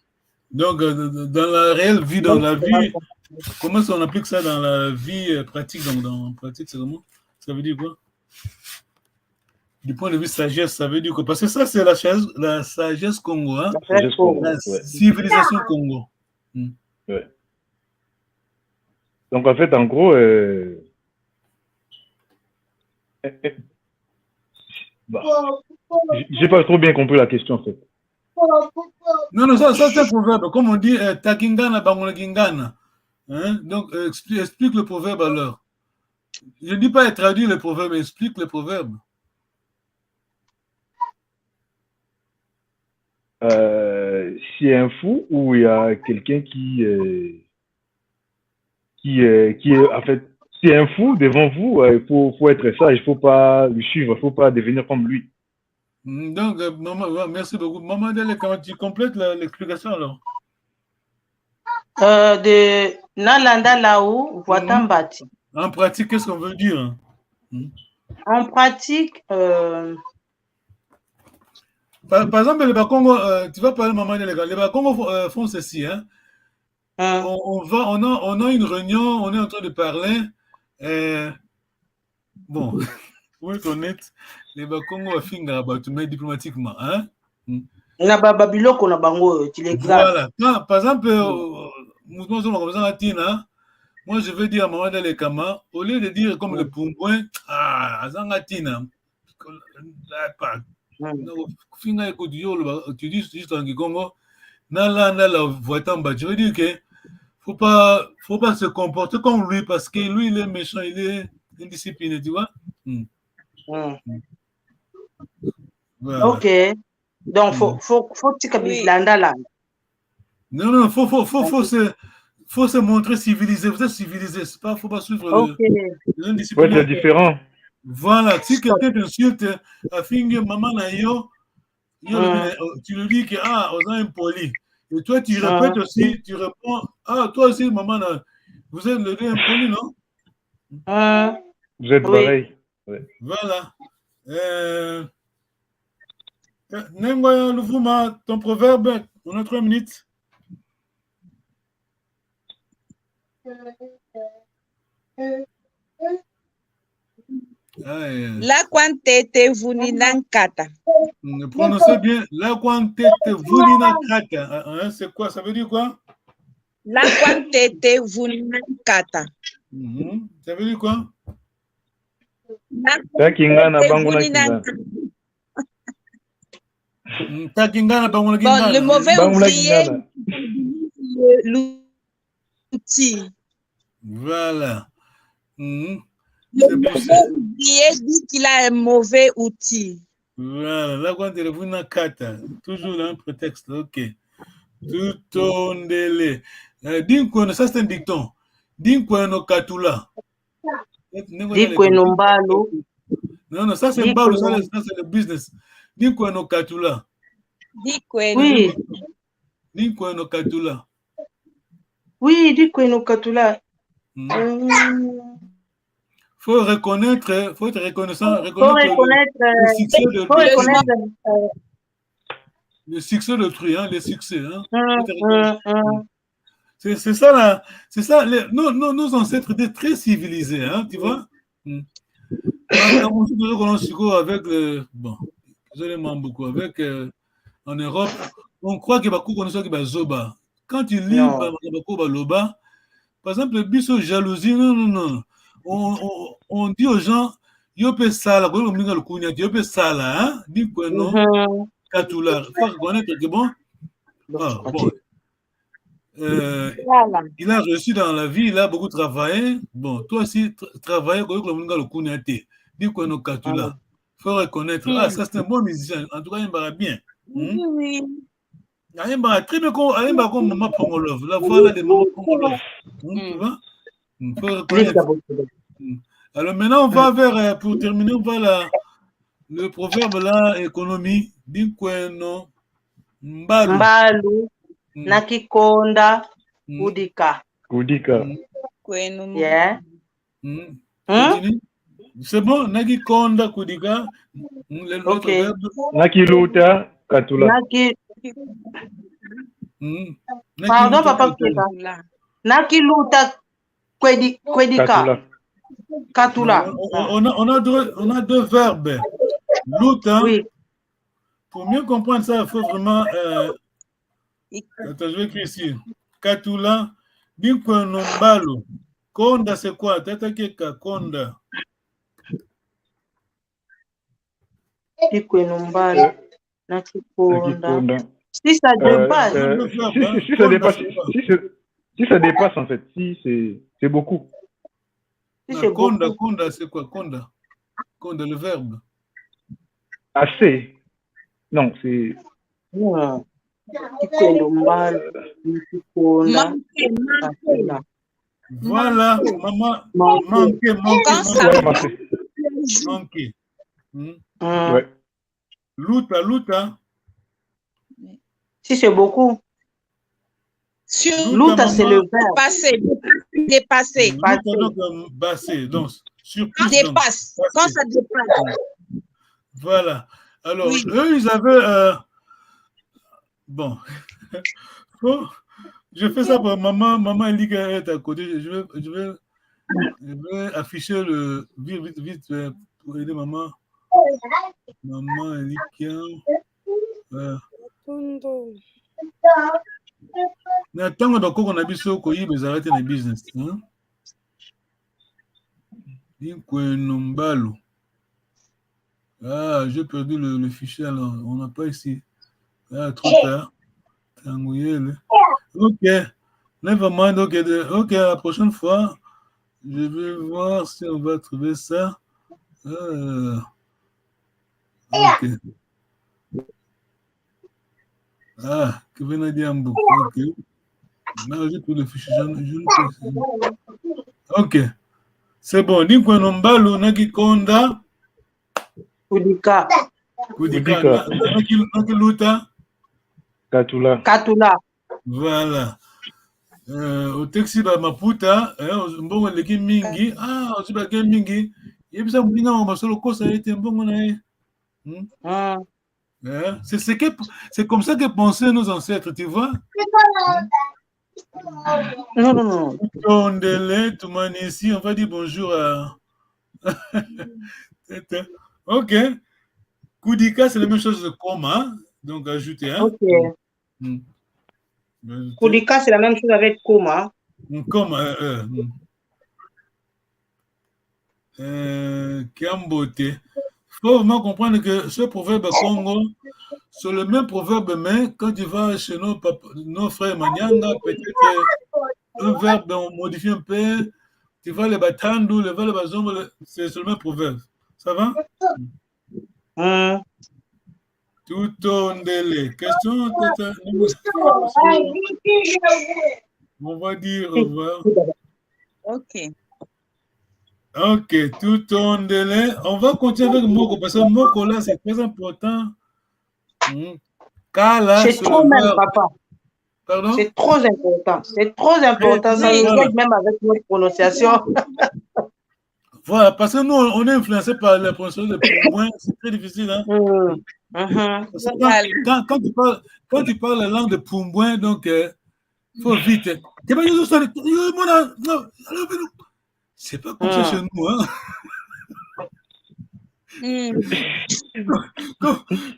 Donc, dans la réelle vie, dans la vie, comment on applique ça dans la vie pratique? Donc, dans la pratique, c'est comment? Ça veut dire quoi? Du point de vue sagesse, ça veut dire quoi? Parce que ça, c'est la sagesse Congo, hein? La civilisation Congo. Ouais. Donc, en fait, en gros, j'ai pas trop bien compris la question, en fait. Non, non, ça c'est un proverbe. Comme on dit, takingana bangolagingana. Hein? Donc, explique le proverbe alors. Je ne dis pas traduire le proverbe, mais explique le proverbe. C'est un fou ou il y a quelqu'un qui est en fait, c'est un fou devant vous, il faut être sage, il ne faut pas le suivre, il ne faut pas devenir comme lui. Donc, maman, ouais, merci beaucoup. Maman, quand tu complètes l'explication alors. De Nalanda Laou, Voitambati. En pratique, qu'est-ce qu'on veut dire? En pratique, par exemple, les Bakongo, tu vas parler, maman, les Bakongo font ceci. Hein? On a une réunion, on est en train de parler. Bon, pour être honnête, les Bakongo finga mais diplomatiquement. Hein? Voilà. Par exemple, moi je veux dire à maman les Kama, au lieu de dire comme le Pumbouin, Azangatina, tu dis juste en Kikongo, je veux dire que faut pas se comporter comme lui parce que lui il est méchant, il est indiscipliné, tu vois. Voilà. Ok. Donc faut là. Non, faut se montrer civilisé. Vous êtes civilisé, c'est pas, faut pas suivre l'indiscipline. Faut être différent. Voilà, si quelqu'un t'insulte, maman nayo, tu lui dis que on a impoli. Et toi tu répètes aussi, tu réponds, toi aussi maman, vous êtes le deux impoli, non? Vous êtes pareil. Ouais. Voilà. Nengoya Luvuma, ton proverbe, on a 3 minutes. La quantité vuninankata. Prononcez bien. La quantité vuninankata. C'est quoi? Ça veut dire quoi? La quantité vuninankata. Ça veut dire quoi? Le mauvais ouvrier, l'outil. Voilà. Le mauvais ouvrier dit qu'il a un mauvais outil. Voilà. La quantité vuninankata. Toujours un prétexte. Ok. Tout on délai. Ça c'est un dicton. Dinkweno katula. Dinkweno mbalo. Non, ça c'est mbalo, ça c'est le business. Dinkweno katula. Oui. Dinkweno katula. Oui, Dinkweno katula. Faut reconnaître, faut être reconnaissant, le succès d'autrui, hein, les succès. Hein. C'est ça là, c'est ça. Nos ancêtres étaient très civilisés, hein, tu vois. Avec bon, désolé beaucoup, avec en Europe, on croit que beaucoup connaissent que Zoba. Quand tu lis Loba, par exemple, le biso jalousie, non. On dit aux gens, Yope Sala, Yope Sala, hein, dit quoi non, Katula. Il faut reconnaître que bon. Il a réussi dans la vie, il a beaucoup travaillé. Bon, toi aussi, travailler comme le Kunyate. Dis quoi, nos Katula. Il faut reconnaître. Ça, c'est un bon musicien. En tout cas, il va bien. Oui. Il va très bien comme Maman Pongolov. La voix de Maman Pongolov. Tu vois? Il faut reconnaître. Alors maintenant, on va vers, pour terminer, on va le proverbe là, économie. Dis quoi, non? Mbalu. Nakikonda. Kudika. Yeah. C'est bon, Nakikonda Kudika. L'autre verbe. Nakiluta Katula. Pardon, papa. Nakiluta Kwedika. Katula. On a deux verbes. Luta. Oui. Pour mieux comprendre ça, il faut vraiment. Attends, je vais écrire ici. Katula. Dinkwenombalo. Konda, c'est quoi? Tata Keka, Konda. Dinkwenombalo. Nakikonda. Si ça dépasse. Si ça dépasse, si ça dépasse en fait, si c'est beaucoup. Si c'est Conda, beaucoup. conda, c'est quoi? Conda. Conda, le verbe. Assez. Non, c'est. Kitendo mal, kikonda, Voilà, maman, manquer. Ouais. Luta. Si c'est beaucoup. Luta, c'est le verbe. Dépasser. Luta, donc, basser. Donc, sur plus. Dépasse. Quand ça dépasse. Voilà. Alors, eux, ils avaient... Bon. Je fais ça pour maman. Maman, elle dit qu'elle est à côté. Je vais afficher le... Vite, pour aider maman. Maman, elle dit qu'il N'attends pas qu'on a biso koyi mais arrêter le business. Ah, j'ai perdu le fichier alors. On n'a pas ici. Ah, trop tard. Ok. Never mind. Ok, la prochaine fois, je vais voir si on va trouver ça. Ok. Ah, Kevin a dit un bout. Ok. Là, j'ai pris le fichier. Ok. C'est bon. Dis-moi, Nombalo, Naki Konda. Kudika. Naki Luta. Katula. Voilà. Au texte, Maputa, bon, les mingi. Ah, on dit que mingi. Et puis ça, on dit non, parce que le cours, ça a été un bon. C'est comme ça que pensaient nos ancêtres, tu vois? Non. Ici, on va dire bonjour à. Ok. Kudika, c'est la même chose que coma. Donc, ajouter. Hein? Ok. Kudika, c'est la même chose avec coma. Kiambote. Il faut vraiment comprendre que ce proverbe Congo, c'est le même proverbe, mais quand tu vas chez nos frères Manyanga, peut-être un verbe, on modifie un peu. Tu vas les Batandu, les Bazongo, c'est le même proverbe. Ça va? Tout ton délai. Question? On va dire au revoir. Ok, tout ton délai. On va continuer avec Moko, parce que Moko, là, c'est très important. C'est trop même, papa. Pardon? C'est trop important. C'est trop important. Ça nous aide même avec notre prononciation. Voilà, parce que nous, on est influencé par la prononciation de Poumbouin. C'est très difficile. Hein? Quand tu parles la langue de Poumbouin, donc, il faut vite. C'est pas comme ça chez nous. Hein?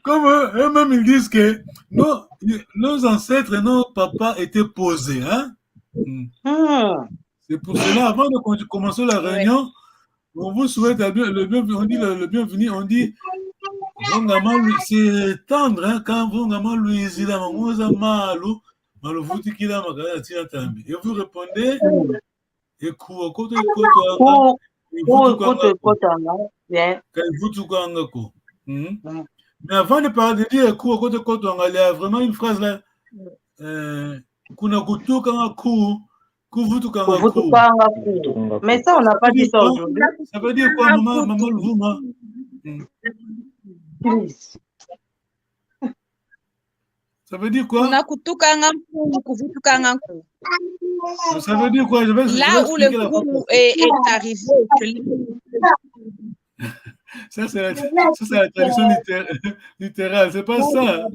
Comme eux-mêmes, ils disent que nos ancêtres et nos papas étaient posés. Hein? C'est pour cela, avant de commencer la réunion, on vous souhaite le bienvenu. On dit c'est tendre hein, quand vous et vous répondez mais avant de parler de dire il y a vraiment une phrase là mais ça on n'a pas dit ça aujourd'hui. Ça veut dire quoi maman Luvuma? Ça veut dire quoi? Ça veut dire quoi? Là où le coup est arrivé. Ça, c'est la tradition littérale. C'est pas ça.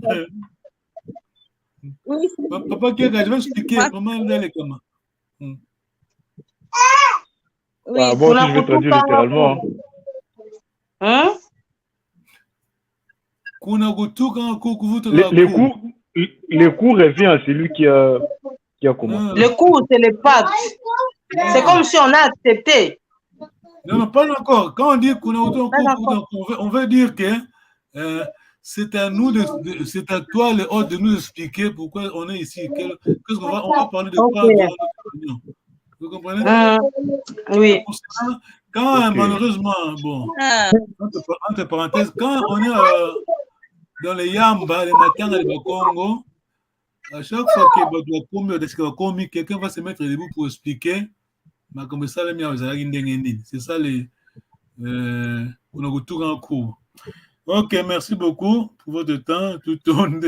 Oui. Papa, je vais expliquer. Maman, elle est comment? Oui. Ah, bon, si je vais traduire littéralement. Hein? Les coups revient à celui qui a commencé. Le coup, c'est le pacte. C'est comme si on a accepté. Non, pas encore. Quand on dit on veut dire que c'est à nous, c'est à toi, les autres, de nous expliquer pourquoi on est ici. Qu'est-ce qu'on va, on va parler de quoi durant notre réunion. Vous comprenez? Oui. Quand malheureusement, bon, entre parenthèses, quand on est dans les Yamba, les Matanga, les Congo, à chaque fois que quelqu'un va se mettre debout pour expliquer, comme ça, c'est ça les. On a retour en cours. Ok, merci beaucoup pour votre temps. Tout tourne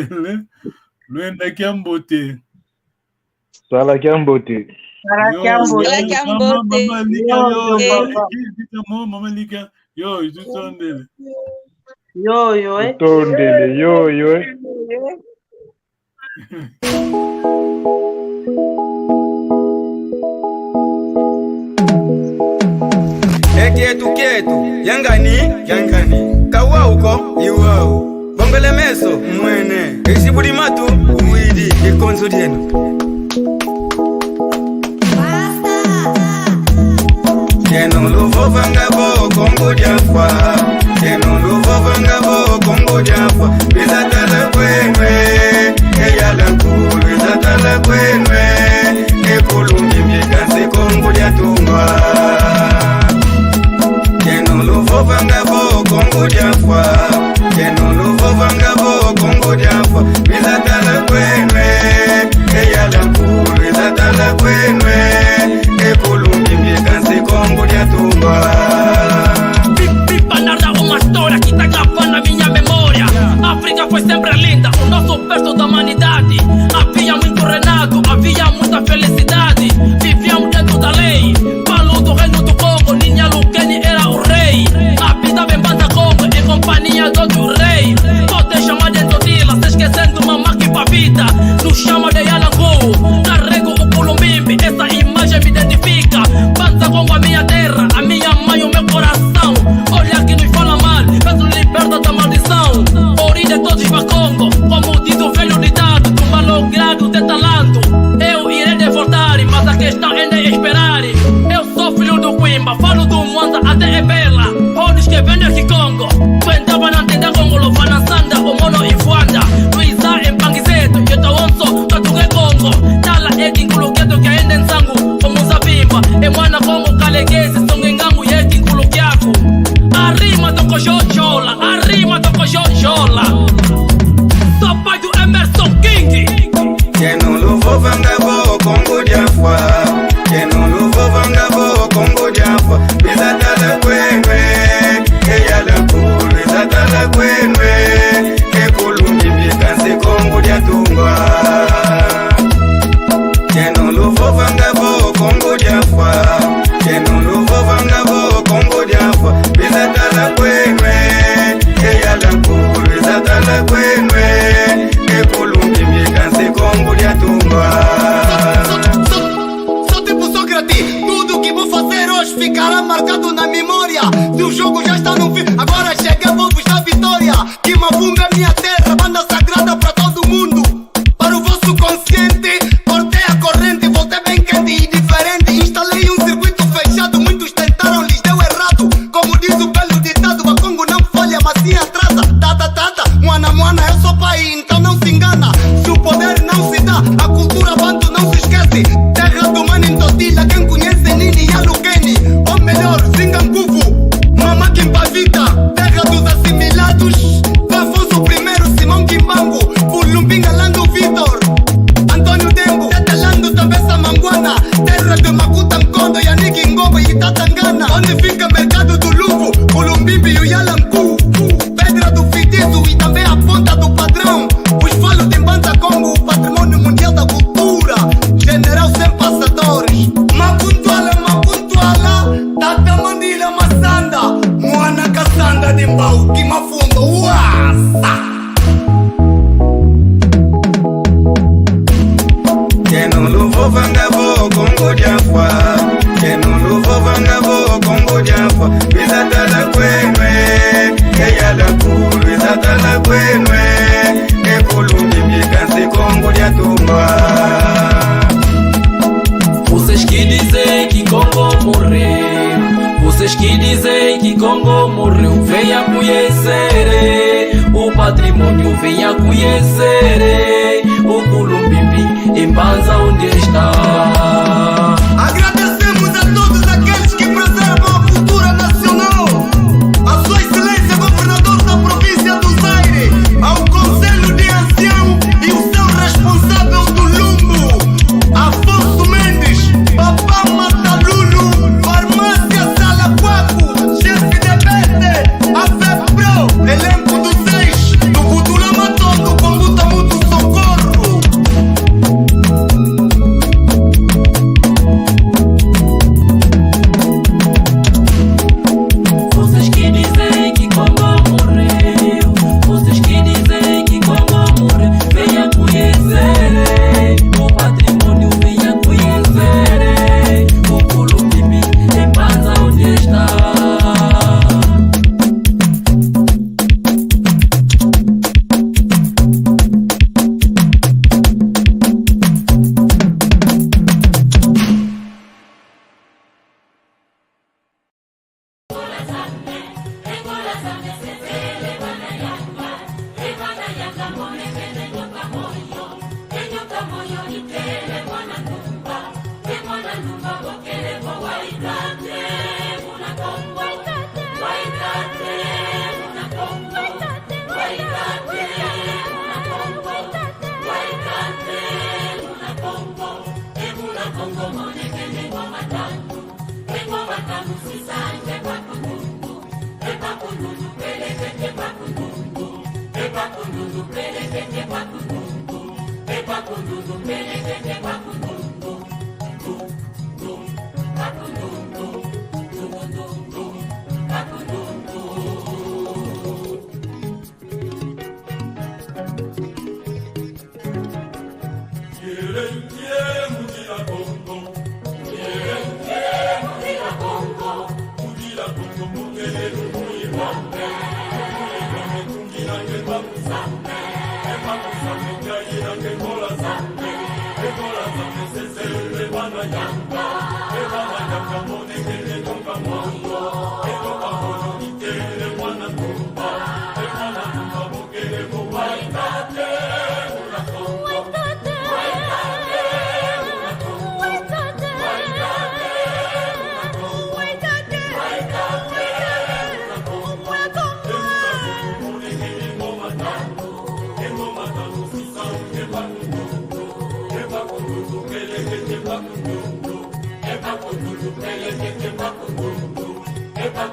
le beauté. Ça la beauté. Maman Lika, yo, tout tourne Yo, yo, eh. Yo, yo. Quieto, yangani, kawa uko, iwao, bongele meso, mwene, isibudi matu, uwidi, ikonzo dienu. Yeno luvo vangabo, kongo jafwa, yeno luvo vangabo, kongo jafwa, bizatala kwenwe, eyala kulu, bizatala kwenwe, ekulumi mikansi kongo jatungwa. Vangabo Congo Jaffa, Keno Luvo Vangabo Congo Jaffa, Bizatala Kwenwe, Eyala Kulu, Bizatala Kwenwe, Ekulungi Mikansi Congo Jatumba. Pipa narra uma história que tá gravando na minha memória. África foi sempre linda, o nosso berço da humanidade. Havia muito renado, havia muita felicidade. Vivíamos dentro da lei, Palo do reino do Congo, Ninha Lukeni era o rei. Habitava em Banda Congo, em companhia do outro rei. Pode chamar de Todila, se esquecendo mamá que pra vida. Nos chama de Yalangu, carrego o Culumbimbi, essa imagem me identifica. Banda Congo, a minha terra, a minha mãe, o meu coração. Olha que nos fala mal, mas nos liberta da maldição. Origem de todos para Congo, como diz o velho ditado, do malogrado de talento. Eu irei devoltar, mas a questão ainda é esperar. Eu sou filho do Quimba, falo do Mwanza até Ebela. Olhos que vendem aqui Congo, Quentava na tenda Congo, Lovana Sanda, o Mono e Fuanda. Luísa em Panguizeto, eu tô onso, Katuge Congo. Tala Ekin Kuluketo, que ainda em Sangu, como Zabimba. E Mwana Congo, Kaleguese, Songengangu, Ekin Kulukiaku. Arrima do Cojojola, arrima do Cojojola. Sou pai do Emerson King. Keno Luvo Vangabo Congo Jaffa, Keno Luvo Vangabo Congo Jaffa, Bizatala Kwenwe, Eyala Kulu, Bizatala Kwenwe, Ekulungi Mikansi Congo Jatungwa. Keno Luvo Vangabo Congo Jaffa, Keno Luvo Vangabo Congo Jaffa, Bizatala Kwenwe, Eyala Kulu, Bizatala Kwenwe, Ekulungi Mikansi Congo Jatungwa. Sou tipo Sócrates, tudo que vou fazer hoje ficará marcado na memória. Se o jogo já está no fim, agora chega, vou buscar vitória. Kimavunga é minha terra, banda sagrada pra todo mundo. Para o vosso consciente, cortei a corrente, voltei bem quente e diferente. Instalei um circuito fechado, muitos tentaram, lhes deu errado. Como diz o belo ditado, a Congo não falha, mas sim atrasa. Tata, Mwana, eu sou pai, então não se engana. Se o poder não se dá, a cultura banto não se esquece. Terra do Mano em Todila, quem conhece Nini e Alukeni. Ou melhor, Zinganguvu, Mama Kimpavita. Terra dos assimilados, Afonso I, Simão Kimbangu, Fulumbinga Lando Vitor, Antônio Dembo, Tetelando Tambessa Manguana. Terra de Makuta Mkondo, Yannick Ngomba e Tatangana. Onde fica mercado do Luvo, Culumbimbi e o Yalangu. Pedra do Fitizo e também a ponta do padrão. Os falos de Mbanza Congo, patrimônio mundial da cultura. General sem passadores. Mapuntuala, Tata Mandila Massanda, Mwana Kassanda de Mbau, Kimafundo, Uasa. Keno Luvo Vangabo Congo Jaffa, Keno Luvo Vangabo Congo Jaffa, Bizatala Kwenwe, Eyala Kulu, Bizatala Kwenwe, Ekulungi Mikansi Congo Jatumba. Vocês que dizem que Congo morreu, vocês que dizem que Congo morreu, venha conhecer o o patrimônio venha conhecer. O Culumbimbi em Banza onde está. Agradecemos a todos aqueles que preservam a cultura nacional. A Sua Excelência Governador da Província do Zaire, ao Conselho de Ancião e o seu responsável do Lumbo, Afonso Mendes, Papá Matalulu, Farmácia Salaquaco, chefe de Bete, a FEPRO, elenco do 6, do Gudulama todo, com luta muito socorro. Vocês que dizem que Congo morreu, vocês que dizem que Congo morreu, venha conhecer o patrimônio, venha conhecer o Culumbimbi em Banza onde está. Epa,